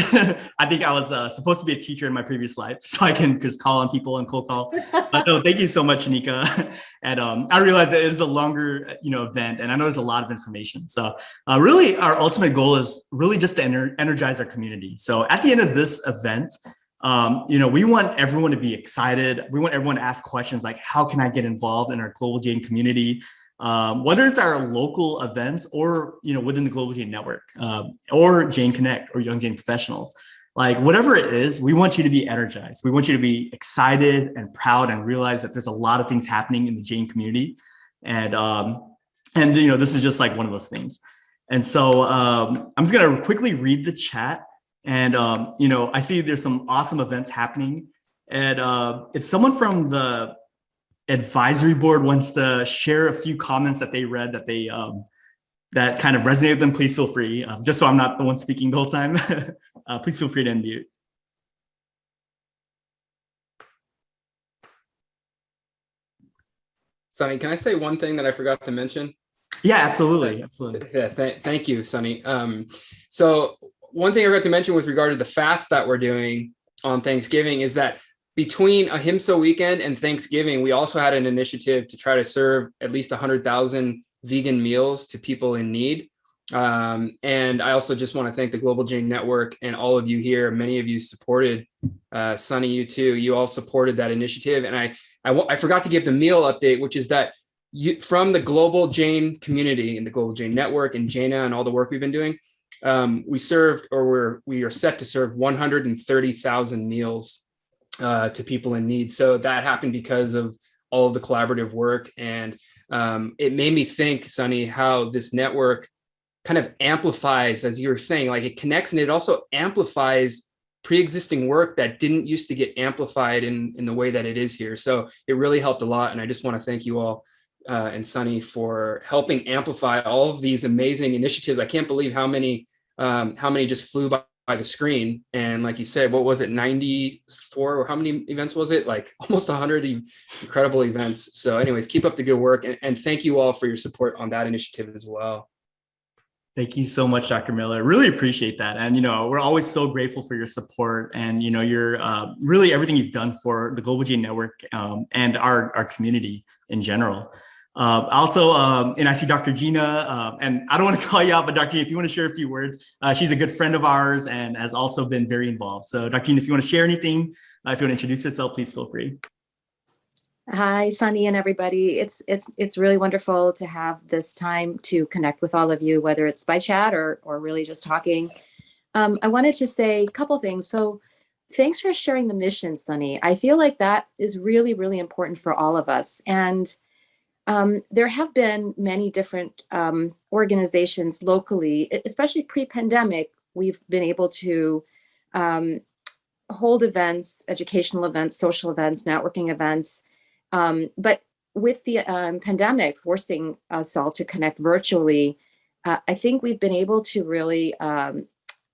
I think I was supposed to be a teacher in my previous life, so I can just call on people and cold call. But no, thank you so much, Shanika. And I realize that it is a longer, event, and I know there's a lot of information. So really, our ultimate goal is really just to energize our community. So at the end of this event, we want everyone to be excited. We want everyone to ask questions like, how can I get involved in our Global Jain community? Whether it's our local events or, within the Global Jain Network, or Jain Connect or Young Jain Professionals, like whatever it is, we want you to be energized. We want you to be excited and proud and realize that there's a lot of things happening in the Jain community. And this is just like one of those things. And so I'm just going to quickly read the chat. And, I see there's some awesome events happening. And if someone from the advisory board wants to share a few comments that they read that they that kind of resonated with them, please feel free. Just so I'm not the one speaking the whole time, please feel free to unmute. Sunny, can I say one thing that I forgot to mention? Yeah, absolutely. Absolutely. Yeah, thank you, Sunny. So one thing I forgot to mention with regard to the fast that we're doing on Thanksgiving is that between Ahimsa weekend and Thanksgiving, we also had an initiative to try to serve at least 100,000 vegan meals to people in need. And I also just want to thank the Global Jain Network and all of you here. Many of you supported, Sunny, you too. You all supported that initiative. And I forgot to give the meal update, which is that from the Global Jain community and the Global Jain Network and Jaina and all the work we've been doing, we are set to serve 130,000 meals to people in need. So that happened because of all of the collaborative work. And it made me think, Sunny, how this network kind of amplifies, as you were saying, like it connects and it also amplifies pre-existing work that didn't used to get amplified in the way that it is here. So it really helped a lot. And I just want to thank you all and Sunny for helping amplify all of these amazing initiatives. I can't believe how many just flew by the screen. And like you said, what was it, 94 or how many events was it? Like almost 100 incredible events. So anyways, keep up the good work. And thank you all for your support on that initiative as well. Thank you so much, Dr. Miller. Really appreciate that. And, we're always so grateful for your support and, your really everything you've done for the Global Jain Network and our community in general. And I see Dr. Jaina, and I don't want to call you out, but Dr. Jaina, if you want to share a few words, she's a good friend of ours and has also been very involved. So Dr. Jaina, if you want to share anything, if you want to introduce yourself, please feel free. Hi, Sunny and everybody. It's really wonderful to have this time to connect with all of you, whether it's by chat or really just talking. I wanted to say a couple things. So thanks for sharing the mission, Sunny. I feel like that is really, really important for all of us. And there have been many different organizations locally, especially pre-pandemic. We've been able to hold events, educational events, social events, networking events. But with the pandemic forcing us all to connect virtually, I think we've been able to really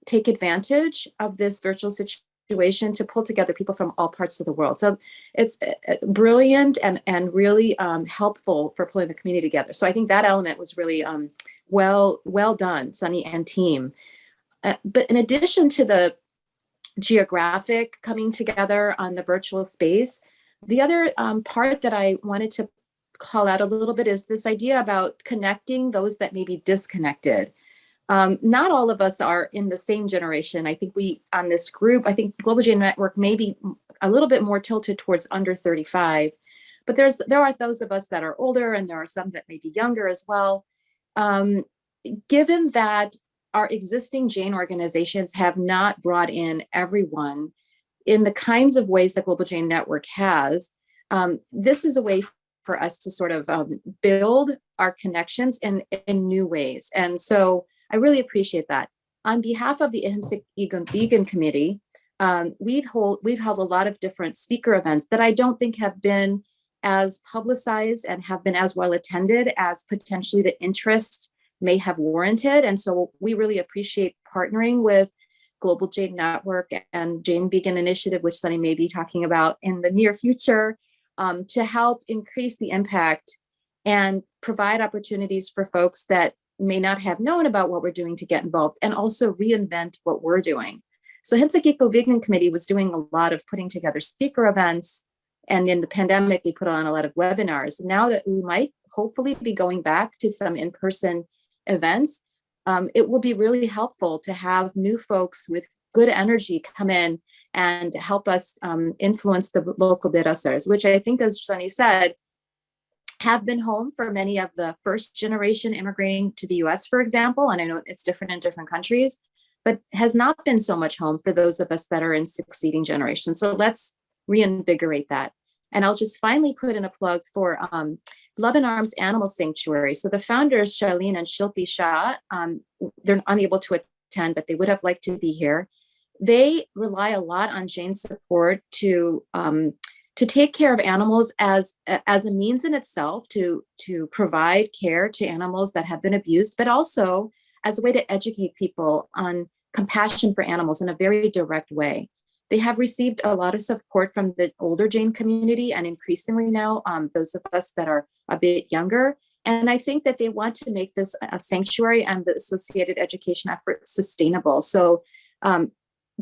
take advantage of this virtual situation to pull together people from all parts of the world. So it's brilliant and really helpful for pulling the community together. So I think that element was really well done, Sunny and team. But in addition to the geographic coming together on the virtual space, the other part that I wanted to call out a little bit is this idea about connecting those that may be disconnected. Not all of us are in the same generation. I think on this group, I think Global Jain Network may be a little bit more tilted towards under 35, but there are those of us that are older and there are some that may be younger as well. Given that our existing Jain organizations have not brought in everyone in the kinds of ways that Global Jain Network has, this is a way for us to sort of build our connections in new ways. And so I really appreciate that. On behalf of the Ahimsa Vegan Committee, we've held a lot of different speaker events that I don't think have been as publicized and have been as well attended as potentially the interest may have warranted. And so we really appreciate partnering with Global Jain Network and Jain Vegan Initiative, which Sunny may be talking about in the near future, to help increase the impact and provide opportunities for folks that may not have known about what we're doing to get involved and also reinvent what we're doing. So Ahimsa Vegan Committee was doing a lot of putting together speaker events. And in the pandemic, we put on a lot of webinars. Now that we might hopefully be going back to some in-person events, it will be really helpful to have new folks with good energy come in and help us influence the local derasers, which I think, as Sunny said, have been home for many of the first generation immigrating to the US, for example. And I know it's different in different countries, but has not been so much home for those of us that are in succeeding generations. So let's reinvigorate that. And I'll just finally put in a plug for Love and Arms Animal Sanctuary. So the founders, Charlene and Shilpi Shah, they're unable to attend, but they would have liked to be here. They rely a lot on Jain support to take care of animals as a means in itself to provide care to animals that have been abused, but also as a way to educate people on compassion for animals in a very direct way. They have received a lot of support from the older Jain community and increasingly now those of us that are a bit younger. And I think that they want to make this a sanctuary and the associated education effort sustainable. So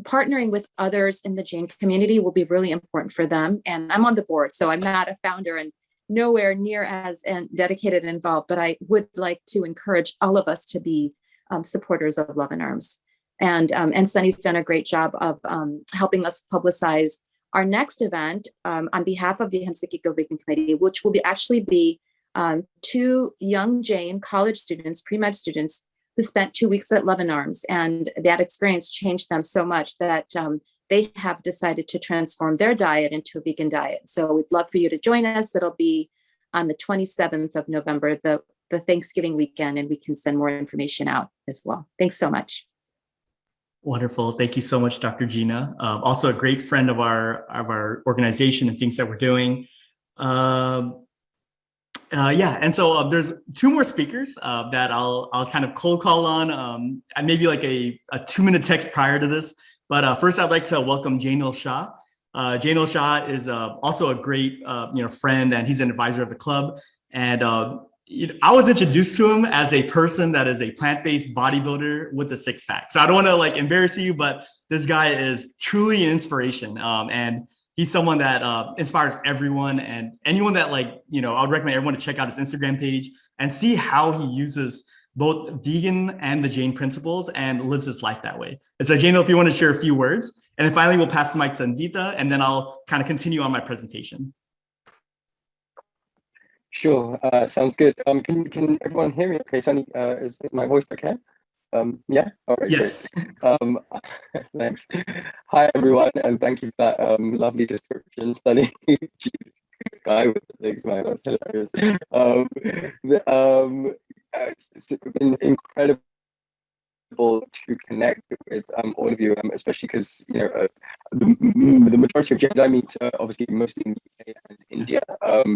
partnering with others in the Jain community will be really important for them. And I'm on the board, so I'm not a founder and nowhere near as dedicated and involved, but I would like to encourage all of us to be supporters of Love and Arms. And Sunny's done a great job of helping us publicize our next event on behalf of the Ahimsa Vegan Committee, which will actually be 2 young Jain college students, pre-med students, who spent 2 weeks at Love and Arms. And that experience changed them so much that they have decided to transform their diet into a vegan diet. So we'd love for you to join us. It'll be on the 27th of November, the Thanksgiving weekend, and we can send more information out as well. Thanks so much. Wonderful. Thank you so much, Dr. Jaina. Also a great friend of our organization and things that we're doing. And so there's 2 more speakers that I'll kind of cold call on, and maybe like a 2-minute text prior to this. But first, I'd like to welcome Jain Shah. Jain Shah is also a great friend, and he's an advisor of the club. And I was introduced to him as a person that is a plant-based bodybuilder with a 6-pack. So I don't want to embarrass you, but this guy is truly an inspiration. And he's someone that inspires everyone, and anyone that I would recommend everyone to check out his Instagram page and see how he uses both vegan and the Jain principles and lives his life that way. And so Jaina, if you want to share a few words, and then finally we'll pass the mic to Anvita, and then I'll kind of continue on my presentation. Sure, sounds good. Can everyone hear me okay? Sunny, is my voice okay? Yeah, all right, yes. Great. Thanks. Hi, everyone, and thank you for that lovely description, Sunny. Jeez, guy with the 6 man, that's hilarious. It's been incredible to connect with all of you, especially because the majority of Jains I meet obviously mostly in the UK and India,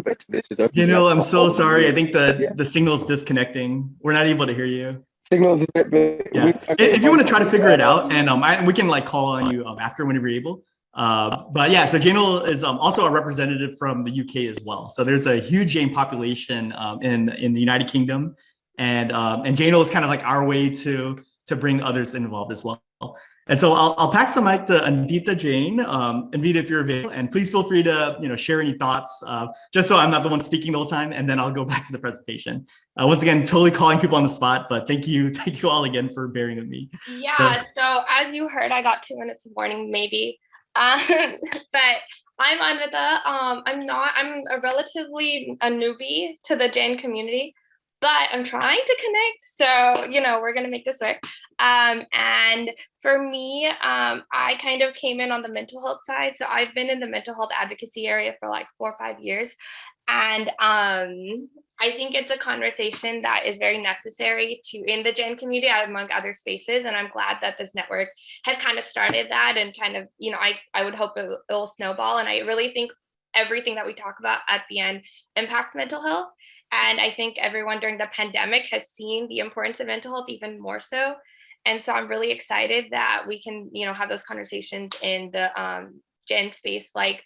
but this is I'm so sorry. I think the signal's disconnecting. We're not able to hear you. Signal's a bit. Yeah. If you want to try to figure it out, and we can call on you after whenever you're able. But yeah, so Jaina is also a representative from the UK as well. So there's a huge Jain population in the United Kingdom, and Jaina is kind of our way to bring others involved as well. And so I'll pass the mic to Anvita Jain. Anvita, if you're available, and please feel free to share any thoughts, just so I'm not the one speaking the whole time, and then I'll go back to the presentation. Once again, totally calling people on the spot, but thank you all again for bearing with me. Yeah, so as you heard, I got 2 minutes of warning maybe, but I'm Anvita. I'm a relatively a newbie to the Jain community, but I'm trying to connect. So, we're going to make this work. And for me, I kind of came in on the mental health side. So I've been in the mental health advocacy area for 4 or 5 years. And I think it's a conversation that is very necessary in the Jain community among other spaces. And I'm glad that this network has kind of started that, and kind of, I would hope it will snowball. And I really think everything that we talk about at the end impacts mental health. And I think everyone during the pandemic has seen the importance of mental health even more so. And so I'm really excited that we can, have those conversations in the Jain space. Like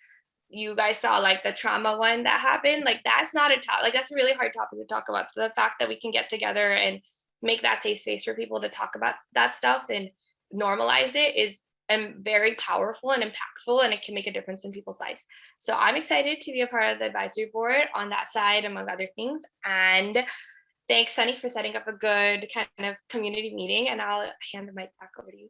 you guys saw, the trauma one that happened, that's not a topic, that's a really hard topic to talk about. So the fact that we can get together and make that safe space for people to talk about that stuff and normalize it is very powerful and impactful, and it can make a difference in people's lives. So I'm excited to be a part of the advisory board on that side, among other things. And thanks, Sunny, for setting up a good kind of community meeting. And I'll hand the mic back over to you.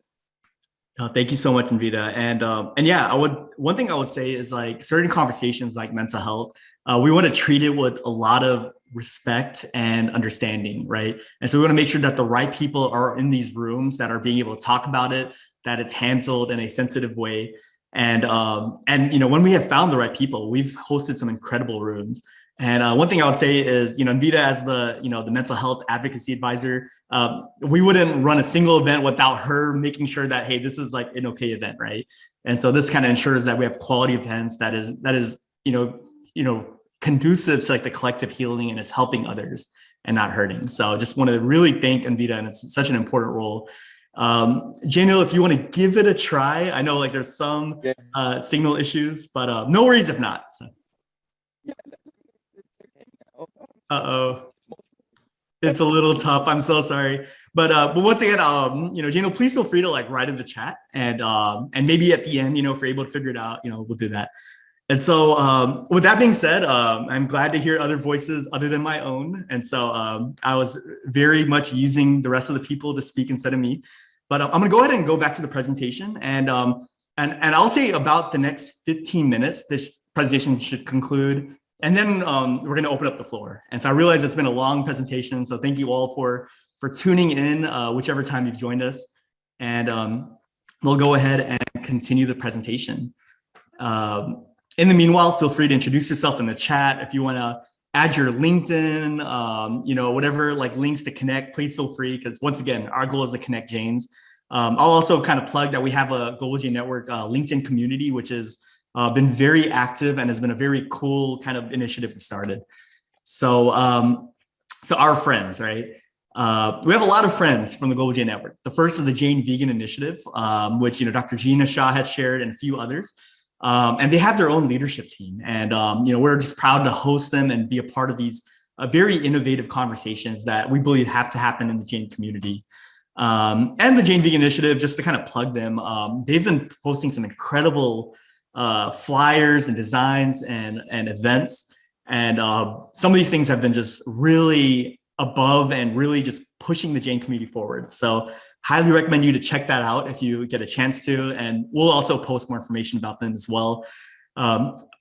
Thank you so much, Anvita. And yeah, one thing I would say is certain conversations like mental health, we want to treat it with a lot of respect and understanding, right? And so we want to make sure that the right people are in these rooms that are being able to talk about it, that it's handled in a sensitive way. And when we have found the right people, we've hosted some incredible rooms. And one thing I would say is, Anvita, as the mental health advocacy advisor, we wouldn't run a single event without her making sure that, hey, this is an okay event, right? And so this kind of ensures that we have quality events that is conducive to the collective healing and is helping others and not hurting. So just want to really thank Anvita, and it's such an important role. Jaina, if you want to give it a try, I know there's some signal issues, but no worries if not. So. It's a little tough. I'm so sorry. But once again, Jaina, please feel free to write in the chat, and maybe at the end, if you're able to figure it out, we'll do that. And so with that being said, I'm glad to hear other voices other than my own. And so I was very much using the rest of the people to speak instead of me. But I'm going to go ahead and go back to the presentation. And I'll say about the next 15 minutes, this presentation should conclude. And then we're going to open up the floor. And so I realize it's been a long presentation. So thank you all for tuning in, whichever time you've joined us. And we'll go ahead and continue the presentation. In the meanwhile, feel free to introduce yourself in the chat. If you want to add your LinkedIn, whatever links to connect, please feel free, because once again, our goal is to connect Jains. I'll also kind of plug that we have a Global Jain Network LinkedIn community, which has been very active and has been a very cool kind of initiative we started. So our friends, right? We have a lot of friends from the Global Jain Network. The first is the Jain Vegan Initiative, which Dr. Jaina, Shah had shared, and a few others. And they have their own leadership team. And we're just proud to host them and be a part of these very innovative conversations that we believe have to happen in the Jain community. And the Jain Vegan Initiative, just to kind of plug them, they've been posting some incredible flyers and designs and events. And some of these things have been just really above and really just pushing the Jain community forward. So highly recommend you to check that out if you get a chance to. And we'll also post more information about them as well.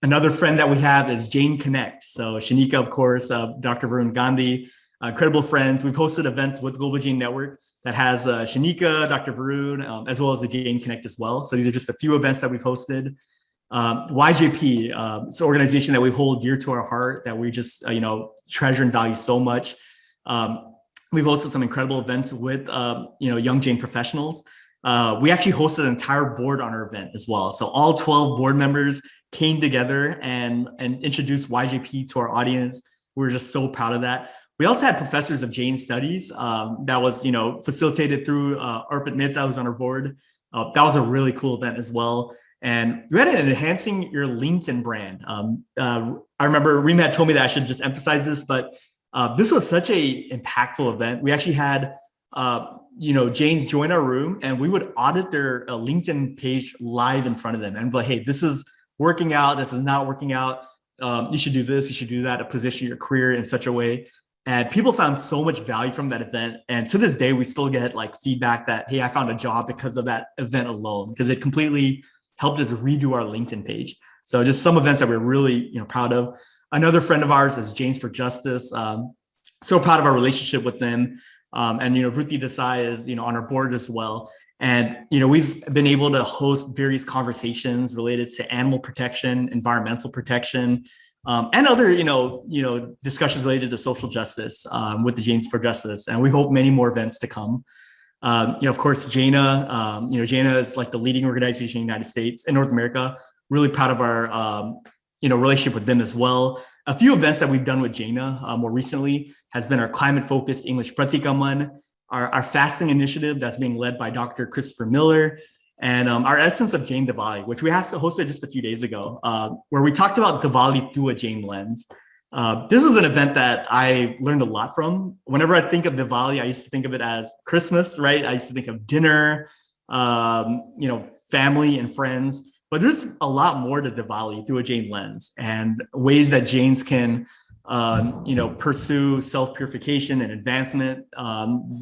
Another friend that we have is Jain Connect. So Shanika, of course, Dr. Varun Gandhi, incredible friends. We've hosted events with Global Jain Network that has Shanika, Dr. Varun, as well as the Jain Connect as well. So these are just a few events that we've hosted. YJP, it's an organization that we hold dear to our heart, that we just treasure and value so much. We've hosted some incredible events with young Jain professionals. We actually hosted an entire board on our event as well. So all 12 board members came together and introduced YJP to our audience. We were just so proud of that. We also had professors of Jain studies that was facilitated through Arpit Mehta, who's on our board. That was a really cool event as well. And we had an enhancing your LinkedIn brand. I remember Reem had told me that I should just emphasize this, but this was such a impactful event. We actually had Jains join our room, and we would audit their LinkedIn page live in front of them and be like, hey, this is working out, this is not working out. You should do this, you should do that to position your career in such a way. And people found so much value from that event. And to this day, we still get feedback that, hey, I found a job because of that event alone, because it completely helped us redo our LinkedIn page. So just some events that we're really proud of. Another friend of ours is Jains for Justice. So proud of our relationship with them. And Ruti Desai is on our board as well. And we've been able to host various conversations related to animal protection, environmental protection, and other discussions related to social justice with the Jains for Justice. And we hope many more events to come. Of course, Jaina. Jaina is like the leading organization in the United States and North America. Really proud of our relationship with them as well. A few events that we've done with Jaina more recently has been our climate-focused English Pratikaman, our fasting initiative that's being led by Dr. Christopher Miller, and our Essence of Jain Diwali, which we hosted just a few days ago, where we talked about Diwali through a Jain lens. This is an event that I learned a lot from. Whenever I think of Diwali, I used to think of it as Christmas, right? I used to think of dinner, family and friends. But there's a lot more to Diwali through a Jain lens, and ways that Jains can, pursue self-purification and advancement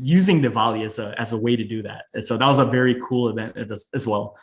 using Diwali as a way to do that. And so that was a very cool event as well.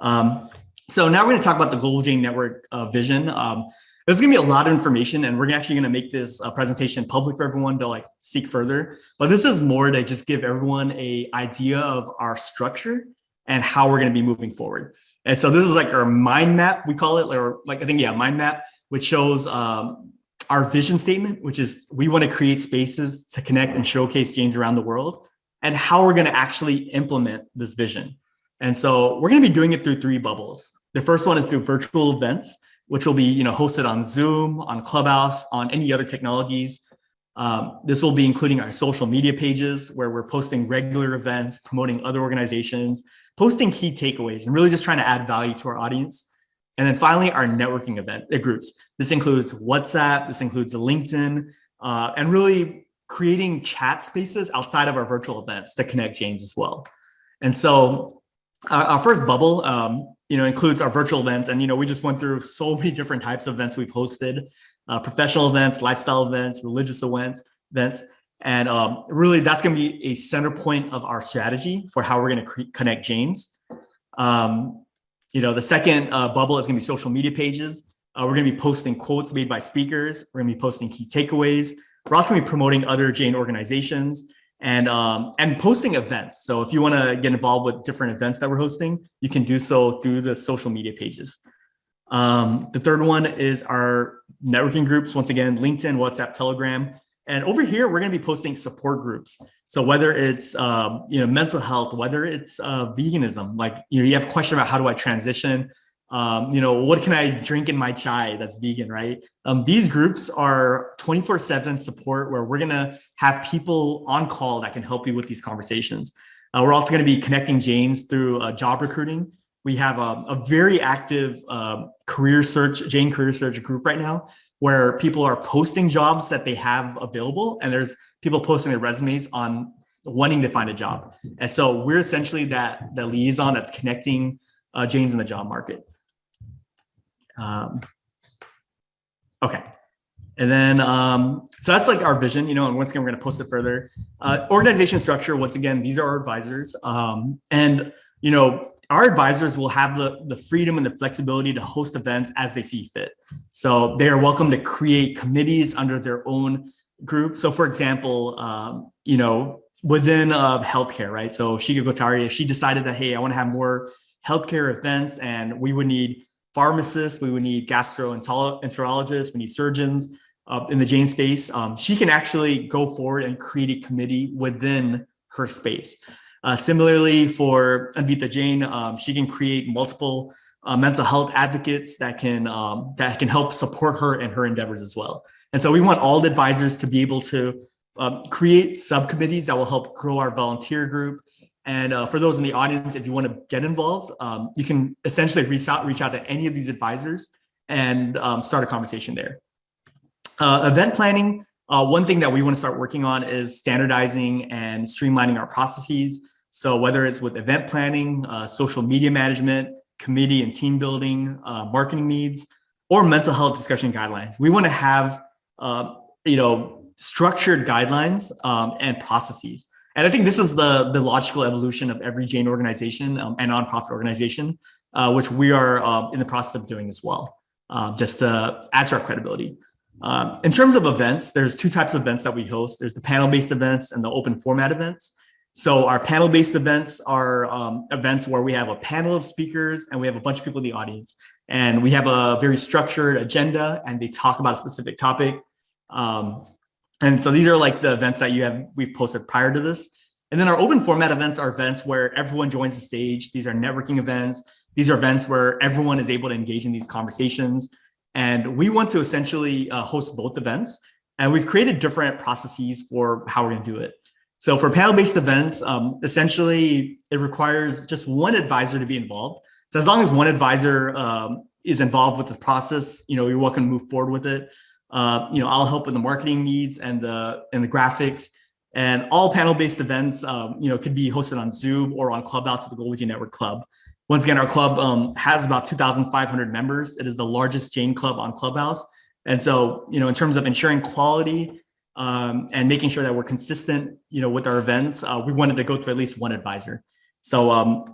So now we're going to talk about the Global Jain Network vision. There's going to be a lot of information, and we're actually going to make this presentation public for everyone to seek further. But this is more to just give everyone an idea of our structure and how we're going to be moving forward. And so this is our mind map, we call it, or mind map, which shows our vision statement, which is we want to create spaces to connect and showcase Jains around the world, and how we're going to actually implement this vision. And so we're going to be doing it through 3 bubbles. The first one is through virtual events, which will be hosted on Zoom, on Clubhouse, on any other technologies. This will be including our social media pages, where we're posting regular events, promoting other organizations, posting key takeaways, and really just trying to add value to our audience. And then finally, our networking groups. This includes WhatsApp, this includes LinkedIn, and really creating chat spaces outside of our virtual events to connect Jains as well. And so our first bubble, includes our virtual events. And, we just went through so many different types of events we've hosted, professional events, lifestyle events, religious events. And really, that's going to be a center point of our strategy for how we're going to connect Jains. The second bubble is going to be social media pages. We're going to be posting quotes made by speakers. We're going to be posting key takeaways. We're also going to be promoting other Jain organizations and posting events. So if you want to get involved with different events that we're hosting, you can do so through the social media pages. The third one is our networking groups. Once again, LinkedIn, WhatsApp, Telegram. And over here, we're going to be posting support groups. So whether it's mental health, whether it's veganism, you have a question about how do I transition, what can I drink in my chai that's vegan, right? These groups are 24/7 support, where we're going to have people on call that can help you with these conversations. We're also going to be connecting Jains through job recruiting. We have a very active Jain career search group right now, where people are posting jobs that they have available, and there's people posting their resumes on wanting to find a job. And so we're essentially the liaison that's connecting Jains in the job market. Okay. And then, so that's like our vision, and once again, we're going to post it further. Organization structure, once again, these are our advisors. And, our advisors will have the freedom and the flexibility to host events as they see fit. So they are welcome to create committees under their own group. So for example, within healthcare, right? So Ketul Kotari, if she decided that, hey, I want to have more healthcare events and we would need pharmacists, we would need gastroenterologists, we need surgeons in the Jain space, she can actually go forward and create a committee within her space. Similarly, for Anvita Jain, she can create multiple mental health advocates that can help support her in her endeavors as well. And so we want all the advisors to be able to create subcommittees that will help grow our volunteer group. And for those in the audience, if you want to get involved, you can essentially reach out to any of these advisors and start a conversation there. Event planning, one thing that we want to start working on is standardizing and streamlining our processes. So whether it's with event planning, social media management, committee and team building, marketing needs, or mental health discussion guidelines, we want to have structured guidelines and processes. And I think this is the logical evolution of every Jain organization and nonprofit organization, which we are in the process of doing as well, just to add to our credibility. In terms of events, there's two types of events that we host. There's the panel-based events and the open format events. So our panel-based events are events where we have a panel of speakers and we have a bunch of people in the audience. And we have a very structured agenda and they talk about a specific topic. And so these are like the events that we've posted prior to this. And then our open format events are events where everyone joins the stage. These are networking events. These are events where everyone is able to engage in these conversations. And we want to essentially host both events. And we've created different processes for how we're going to do it. So for panel-based events, essentially it requires just one advisor to be involved. So as long as one advisor is involved with this process, you're welcome to move forward with it. I'll help with the marketing needs and the graphics. And all panel-based events, could be hosted on Zoom or on Clubhouse to the Global Jain Network Club. Once again, our club has about 2,500 members. It is the largest Jain club on Clubhouse. And so, in terms of ensuring quality and making sure that we're consistent, with our events, we wanted to go through at least one advisor. So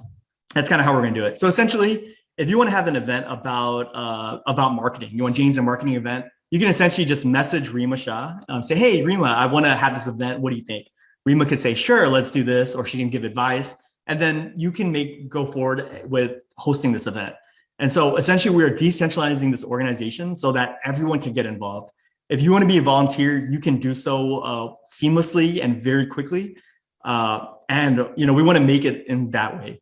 that's kind of how we're going to do it. So essentially, if you want to have an event about marketing, you want Jain's a marketing event, you can essentially just message Rima Shah, say, hey, Rima, I want to have this event. What do you think? Rima could say, sure, let's do this, or she can give advice. And then you can go forward with hosting this event. And so essentially we are decentralizing this organization so that everyone can get involved. If you want to be a volunteer, you can do so seamlessly and very quickly. And we want to make it in that way.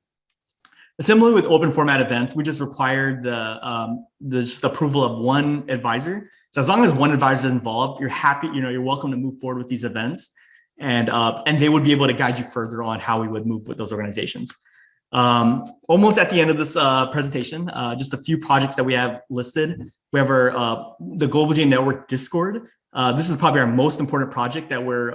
Similarly with open format events, we just required the just approval of one advisor. So as long as one advisor is involved, you're happy, you're welcome to move forward with these events. And they would be able to guide you further on how we would move with those organizations. Almost at the end of this presentation, just a few projects that we have listed. We have the Global Jain Network Discord. This is probably our most important project that we're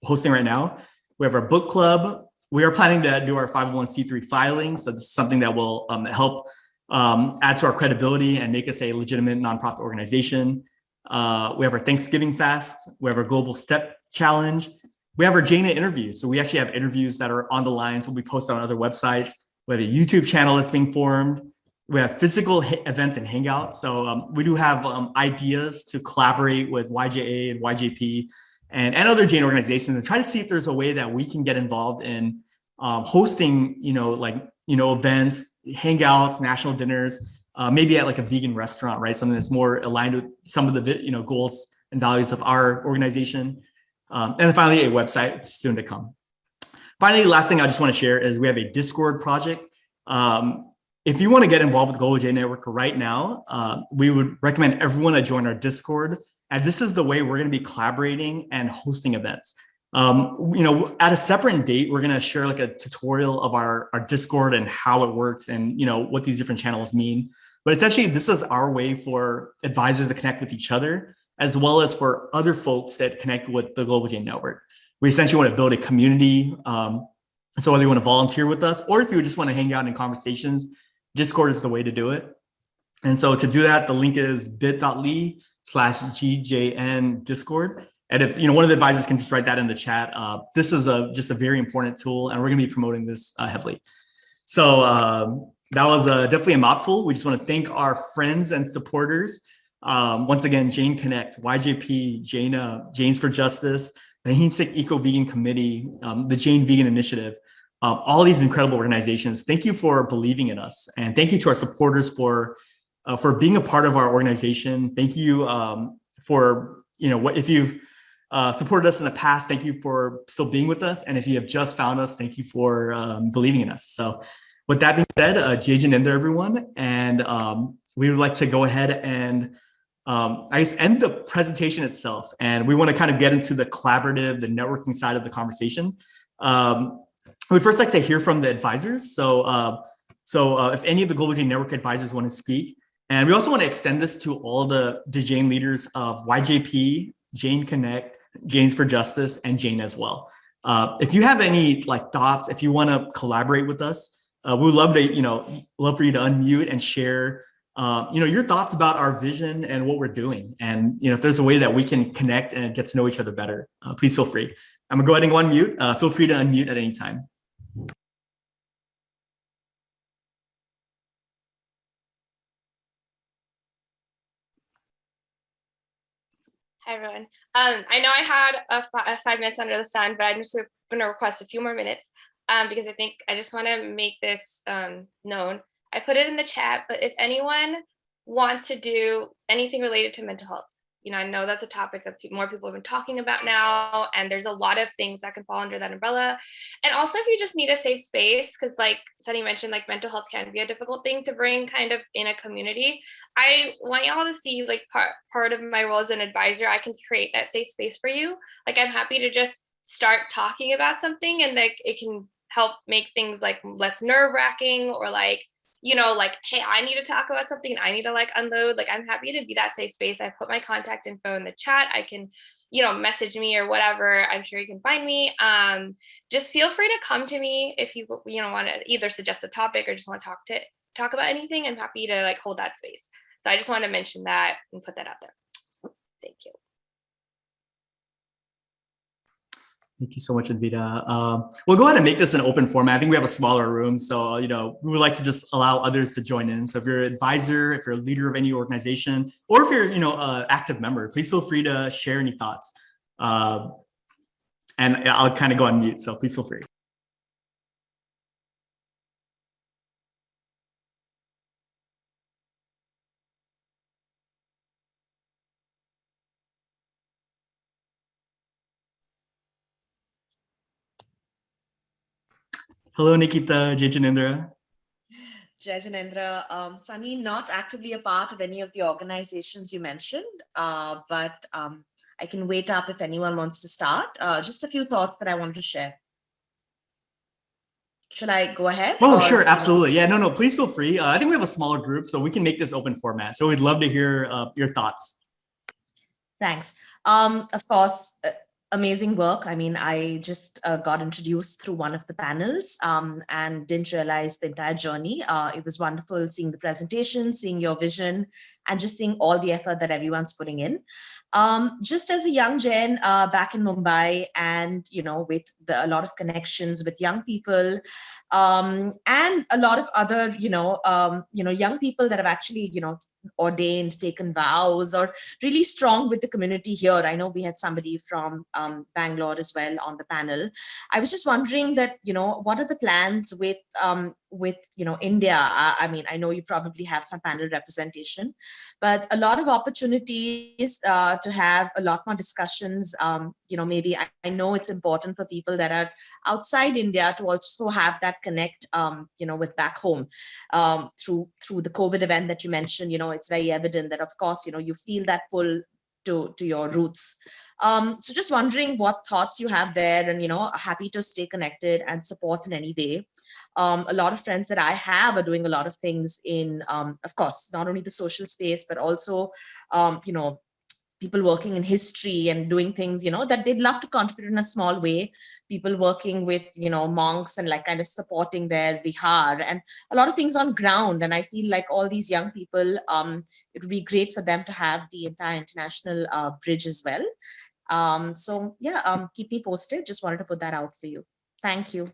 hosting right now. We have our book club. We are planning to do our 501c3 filing. So this is something that will help add to our credibility and make us a legitimate nonprofit organization. We have our Thanksgiving fast. We have our Global Step Challenge. We have our Jaina interviews. So we actually have interviews that are on the line. So we post on other websites. We have a YouTube channel that's being formed. We have physical events and hangouts. So we do have ideas to collaborate with YJA and YJP and other Jain organizations and try to see if there's a way that we can get involved in hosting, events, hangouts, national dinners, maybe at like a vegan restaurant, right? Something that's more aligned with some of the goals and values of our organization. And then finally, a website soon to come. Finally, last thing I just want to share is we have a Discord project. If you want to get involved with the Global Jain Network right now, we would recommend everyone to join our Discord. And this is the way we're going to be collaborating and hosting events. At a separate date, we're going to share like a tutorial of our Discord and how it works and, what these different channels mean. But essentially, this is our way for advisors to connect with each other, as well as for other folks that connect with the Global Jain Network. We essentially want to build a community. So whether you want to volunteer with us, or if you just want to hang out in conversations, Discord is the way to do it. And so to do that, the link is bit.ly/GJN Discord. And if one of the advisors can just write that in the chat, this is just a very important tool, and we're going to be promoting this heavily. So that was definitely a mouthful. We just want to thank our friends and supporters. Once again, Jain Connect, YJP, Jaina, Jains for Justice, the Ahimsa Eco-Vegan Committee, the Jain Vegan Initiative, all these incredible organizations. Thank you for believing in us. And thank you to our supporters for being a part of our organization. Thank you for, if you've supported us in the past, thank you for still being with us. And if you have just found us, thank you for believing in us. So with that being said, Jai Jinendra, everyone. And we would like to go ahead and I guess end the presentation itself. And we want to kind of get into the collaborative, the networking side of the conversation. We'd first like to hear from the advisors. So if any of the Global Jain Network advisors want to speak, and we also want to extend this to all the Jain leaders of YJP, Jain Connect, Jains for Justice, and Jain as well. If you have any thoughts, if you want to collaborate with us, we would love to, love for you to unmute and share, your thoughts about our vision and what we're doing. And, if there's a way that we can connect and get to know each other better, please feel free. I'm gonna go ahead and go unmute. Feel free to unmute at any time. Hi, everyone. I know I had 5 minutes under the sun, but I'm just going to request a few more minutes because I just want to make this known. I put it in the chat, but if anyone wants to do anything related to mental health, I know that's a topic that more people have been talking about now, and there's a lot of things that can fall under that umbrella. And also, if you just need a safe space, because like Sunny mentioned, mental health can be a difficult thing to bring kind of in a community. I want y'all to see part of my role as an advisor. I can create that safe space for you. I'm happy to just start talking about something, and it can help make things less nerve-wracking, or hey, I need to talk about something, I need to unload. I'm happy to be that safe space. I put my contact info in the chat. I can, message me or whatever. I'm sure you can find me. Just feel free to come to me if you want to either suggest a topic or just want to talk about anything. I'm happy to hold that space. So I just want to mention that and put that out there. Thank you. Thank you so much, Advita. We'll go ahead and make this an open format. I think we have a smaller room, so we would like to just allow others to join in. So if you're an advisor, if you're a leader of any organization, or if you're an active member, please feel free to share any thoughts. And I'll kind of go on mute, so please feel free. Hello, Nikita, Jai Jinendra. Jai Jinendra. Sunny, not actively a part of any of the organizations you mentioned, but I can wait up if anyone wants to start. Just a few thoughts that I want to share. Should I go ahead? Oh, sure, absolutely. Yeah, no, please feel free. I think we have a smaller group, so we can make this open format. So we'd love to hear your thoughts. Thanks. Of course, amazing work. I mean, I just got introduced through one of the panels and didn't realize the entire journey. It was wonderful seeing the presentation, seeing your vision, and just seeing all the effort that everyone's putting in. Just as a young Jain back in Mumbai, and with a lot of connections with young people, and a lot of other young people that have actually ordained, taken vows, or really strong with the community here. I know we had somebody from Bangalore as well on the panel. I was just wondering that what are the plans with India? I mean, I know you probably have some panel representation, but a lot of opportunities to have a lot more discussions. Maybe I know it's important for people that are outside India to also have that connect, with back home through the COVID event that you mentioned. It's very evident that, of course, you feel that pull to your roots. So just wondering what thoughts you have there, and happy to stay connected and support in any way. A lot of friends that I have are doing a lot of things in, of course, not only the social space, but also, people working in history and doing things, that they'd love to contribute in a small way. People working with, monks and like kind of supporting their vihar and a lot of things on ground. And I feel like all these young people, it would be great for them to have the entire international bridge as well. So yeah, keep me posted. Just wanted to put that out for you. Thank you.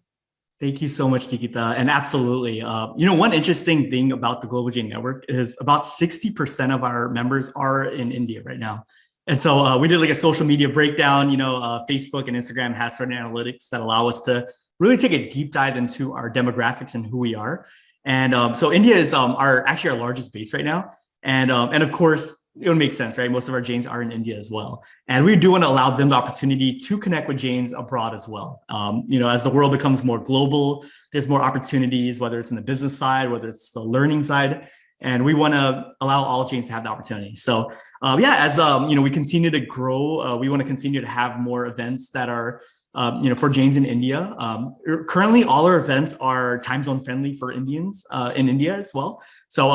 Thank you so much, Nikita. And absolutely, one interesting thing about the Global Jain Network is about 60% of our members are in India right now. And so we did like a social media breakdown. Facebook and Instagram has certain analytics that allow us to really take a deep dive into our demographics and who we are. And so India is actually our largest base right now. And of course, it would make sense, right? Most of our Jains are in India as well. And we do want to allow them the opportunity to connect with Jains abroad as well. As the world becomes more global, there's more opportunities, whether it's in the business side, whether it's the learning side. And we want to allow all Jains to have the opportunity. So as we continue to grow, we want to continue to have more events that are for Jains in India. Currently, all our events are time zone friendly for Indians in India as well. So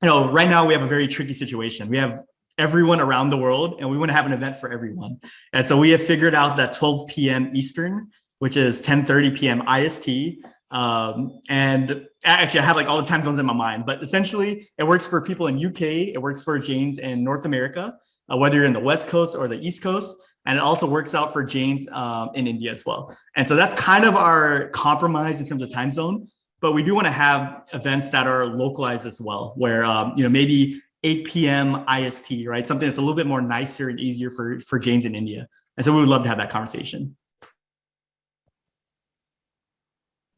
right now we have a very tricky situation. We have everyone around the world and we want to have an event for everyone. And so we have figured out that 12 p.m. Eastern, which is 10:30 p.m. IST. And actually I have like all the time zones in my mind, but essentially it works for people in UK. It works for Jains in North America, whether you're in the West Coast or the East Coast. And it also works out for Jains in India as well. And so that's kind of our compromise in terms of time zone. But we do want to have events that are localized as well, where maybe 8 p.m. IST, right? Something that's a little bit more nicer and easier for Jains in India. And so we would love to have that conversation.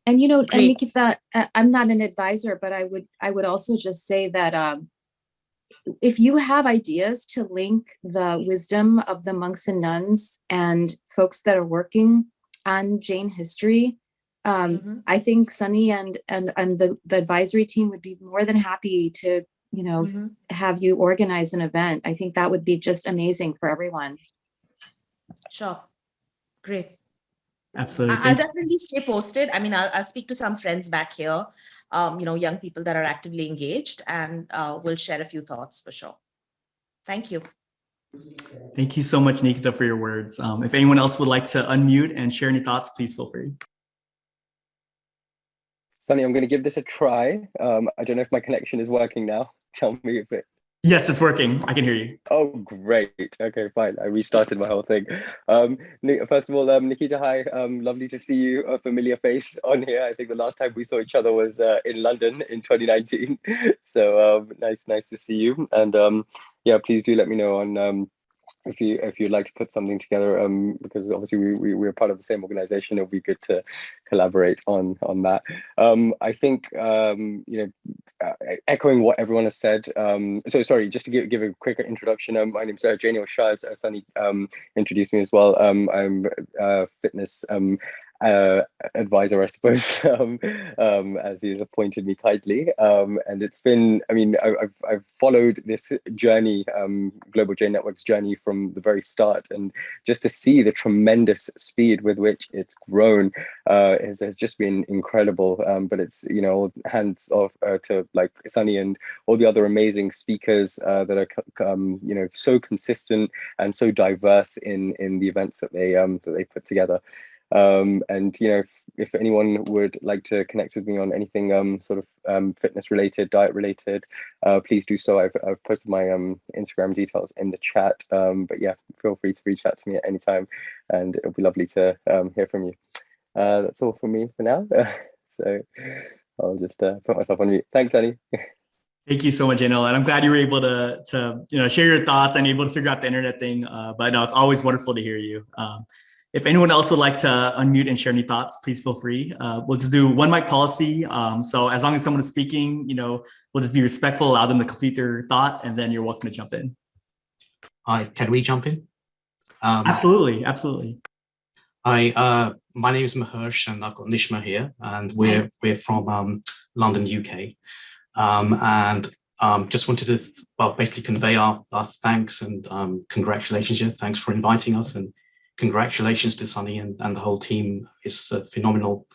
And and Nikita, I'm not an advisor, but I would also just say that if you have ideas to link the wisdom of the monks and nuns and folks that are working on Jain history, I think Sunny and the advisory team would be more than happy to, have you organize an event. I think that would be just amazing for everyone. Sure. Great. Absolutely. I'll definitely stay posted. I mean, I'll speak to some friends back here, young people that are actively engaged, and we'll share a few thoughts for sure. Thank you. Thank you so much, Nikita, for your words. If anyone else would like to unmute and share any thoughts, please feel free. Sunny, I'm going to give this a try. I don't know if my connection is working now. Tell me if it... Yes, it's working. I can hear you. Oh, great. Okay, fine. I restarted my whole thing. First of all, Nikita, hi. Lovely to see you, a familiar face on here. I think the last time we saw each other was in London in 2019. So nice to see you. And please do let me know on if you'd like to put something together, because obviously we're part of the same organization. It'll be good to collaborate on that. I think echoing what everyone has said. So sorry, just to give a quick introduction. My name's Jaina or Shah, as Sunny introduced me as well. I'm a fitness advisor, I suppose, as he has appointed me kindly. And it's been, I've followed this journey, Global Jain Network's journey from the very start, and just to see the tremendous speed with which it's grown has just been incredible. But it's, hands off to like Sunny and all the other amazing speakers that are, so consistent and so diverse in the events that they put together. And if anyone would like to connect with me on anything fitness related, diet related, please do so. I've posted my Instagram details in the chat, but yeah, feel free to reach out to me at any time, and it'll be lovely to hear from you. That's all from me for now. So I'll just put myself on mute. Thanks, Annie. Thank you so much, Jaina. And I'm glad you were able to share your thoughts and able to figure out the internet thing. But no, it's always wonderful to hear you. If anyone else would like to unmute and share any thoughts, please feel free. We'll just do one mic policy. So as long as someone is speaking, we'll just be respectful, allow them to complete their thought, and then you're welcome to jump in. Hi, can we jump in? Absolutely. Hi, my name is Mahersh, and I've got Nishma here, and we're from London, UK. And just wanted to basically convey our thanks and congratulations. Thanks for inviting us, and congratulations to Sunny and the whole team. It's a phenomenal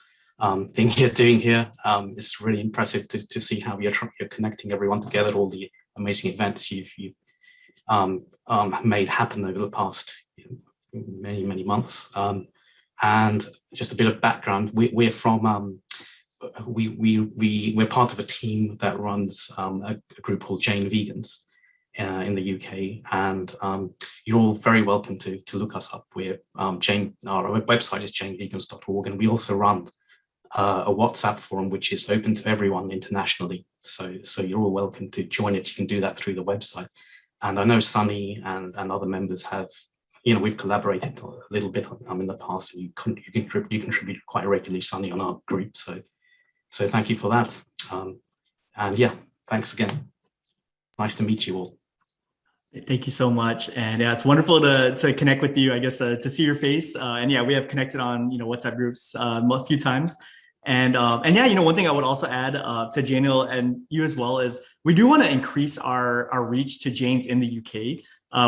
thing you're doing here. It's really impressive to see how you're connecting everyone together, all the amazing events you've made happen over the past many months. And just a bit of background, we're from we're part of a team that runs a group called Jain Vegans in the UK, and you're all very welcome to look us up. We're Jain. Our website is jainvegans.org, and we also run a WhatsApp forum which is open to everyone internationally. So you're all welcome to join it. You can do that through the website. And I know Sunny and other members have, we've collaborated a little bit in the past. And you contribute quite regularly, Sunny, on our group. So thank you for that. And yeah, thanks again. Nice to meet you all. Thank you so much. And yeah, it's wonderful to connect with you, I guess, to see your face. And yeah, we have connected on, WhatsApp groups a few times. And yeah, one thing I would also add to Jaina and you as well is we do want to increase our reach to Jains in the UK.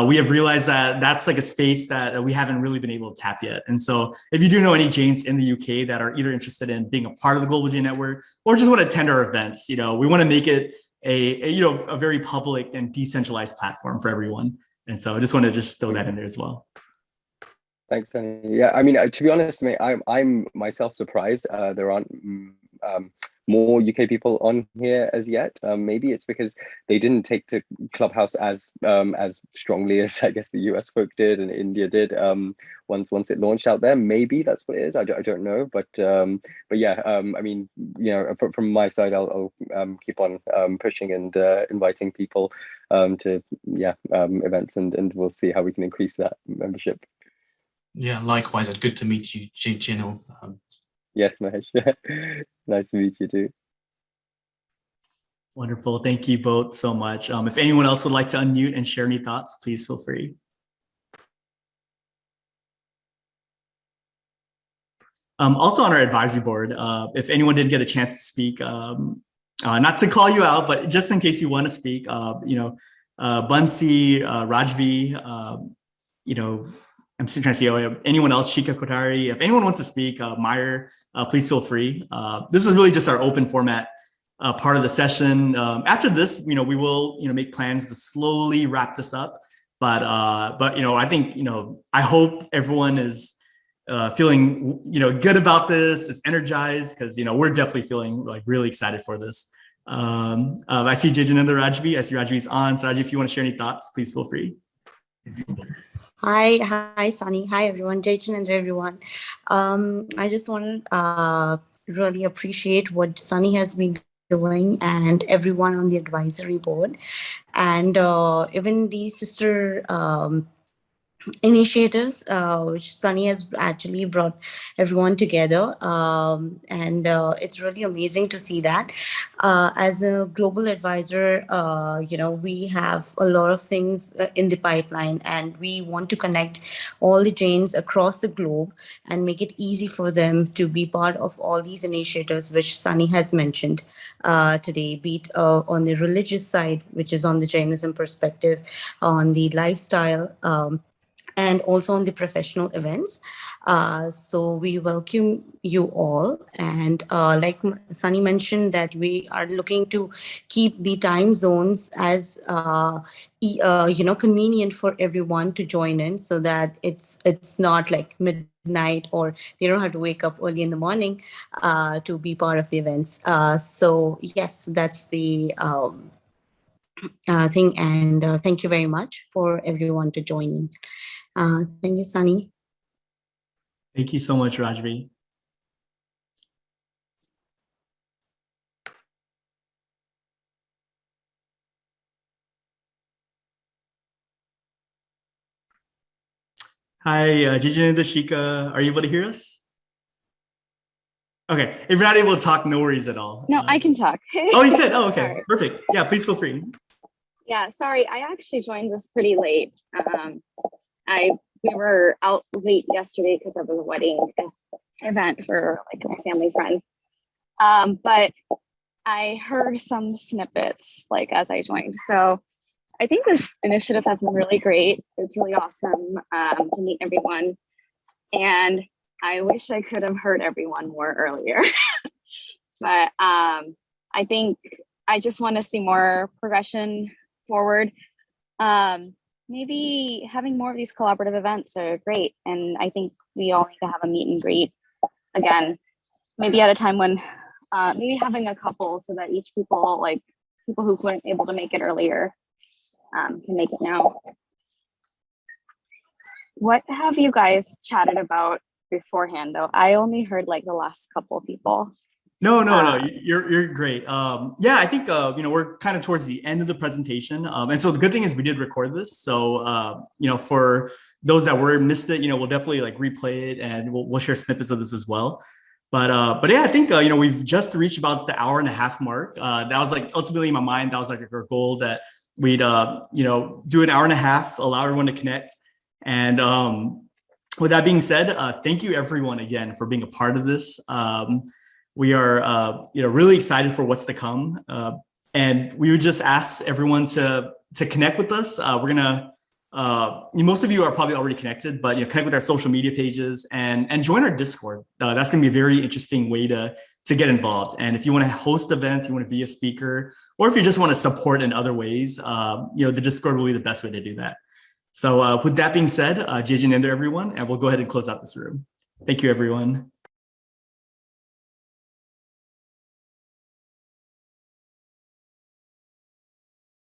We have realized that that's like a space that we haven't really been able to tap yet. And so if you do know any Jains in the UK that are either interested in being a part of the Global Jain Network or just want to attend our events, we want to make it a very public and decentralized platform for everyone. And so I just want to just throw that in there as well. Thanks, Sunny. Yeah, I mean, to be honest, mate, I'm myself surprised there aren't more UK people on here as yet. Maybe it's because they didn't take to Clubhouse as strongly as I guess the US folk did and India did once it launched out there. Maybe that's what it is. I don't know, but yeah, I mean, from my side, I'll keep on pushing and inviting people to events, and we'll see how we can increase that membership. Yeah, likewise, and good to meet you, Jaina. Yes, Mahesh. Nice to meet you too. Wonderful. Thank you both so much. If anyone else would like to unmute and share any thoughts, please feel free. Also on our advisory board, if anyone didn't get a chance to speak, not to call you out, but just in case you want to speak, Bansi, Rajvi, I'm still trying to see anyone else, Ketul Kotari. If anyone wants to speak, Meyer, please feel free. This is really just our open format part of the session. After this, we will, make plans to slowly wrap this up. But I think, I hope everyone is feeling, good about this, is energized, because, we're definitely feeling like really excited for this. I see Jaina and Rajvi. I see Rajvi's on. So Rajvi, if you want to share any thoughts, please feel free. Hi, Sunny. Hi, everyone. Jain and everyone. I just want to really appreciate what Sunny has been doing and everyone on the advisory board, and even the sister initiatives which Sunny has actually brought everyone together, and it's really amazing to see that. As a global advisor, we have a lot of things in the pipeline, and we want to connect all the Jains across the globe and make it easy for them to be part of all these initiatives which Sunny has mentioned today, be it on the religious side, which is on the Jainism perspective, on the lifestyle, and also on the professional events. So we welcome you all. And like Sunny mentioned, that we are looking to keep the time zones as convenient for everyone to join in, so that it's not like midnight or they don't have to wake up early in the morning to be part of the events. So yes, that's the thing. And thank you very much for everyone to join in. Thank you, Sunny. Thank you so much, Rajvi. Hi, Jaina, Shika, are you able to hear us? Okay, if you're not able to talk, no worries at all. No, I can talk. Oh, you can? Oh, okay, Sorry. Perfect. Yeah, please feel free. Yeah, sorry, I actually joined this pretty late. We were out late yesterday because of a wedding event for like my family friend. But I heard some snippets like as I joined. So I think this initiative has been really great. It's really awesome to meet everyone. And I wish I could have heard everyone more earlier. But I think I just want to see more progression forward. maybe having more of these collaborative events are great. And I think we all need to have a meet and greet again, maybe at a time when maybe having a couple so that each people, like people who weren't able to make it earlier can make it now. What have you guys chatted about beforehand though? I only heard like the last couple of people. No, you're great. Yeah, I think we're kind of towards the end of the presentation, and so the good thing is we did record this. So for those that missed it, we'll definitely like replay it, and we'll share snippets of this as well. But yeah, I think we've just reached about the hour and a half mark. That was like ultimately in my mind, that was like our goal, that we'd do an hour and a half, allow everyone to connect. And with that being said, thank you everyone again for being a part of this. We are, really excited for what's to come, and we would just ask everyone to connect with us. We're gonna, most of you are probably already connected, but connect with our social media pages and join our Discord. That's gonna be a very interesting way to get involved. And if you want to host events, you want to be a speaker, or if you just want to support in other ways, the Discord will be the best way to do that. So with that being said, Jain Leaders everyone, and we'll go ahead and close out this room. Thank you, everyone.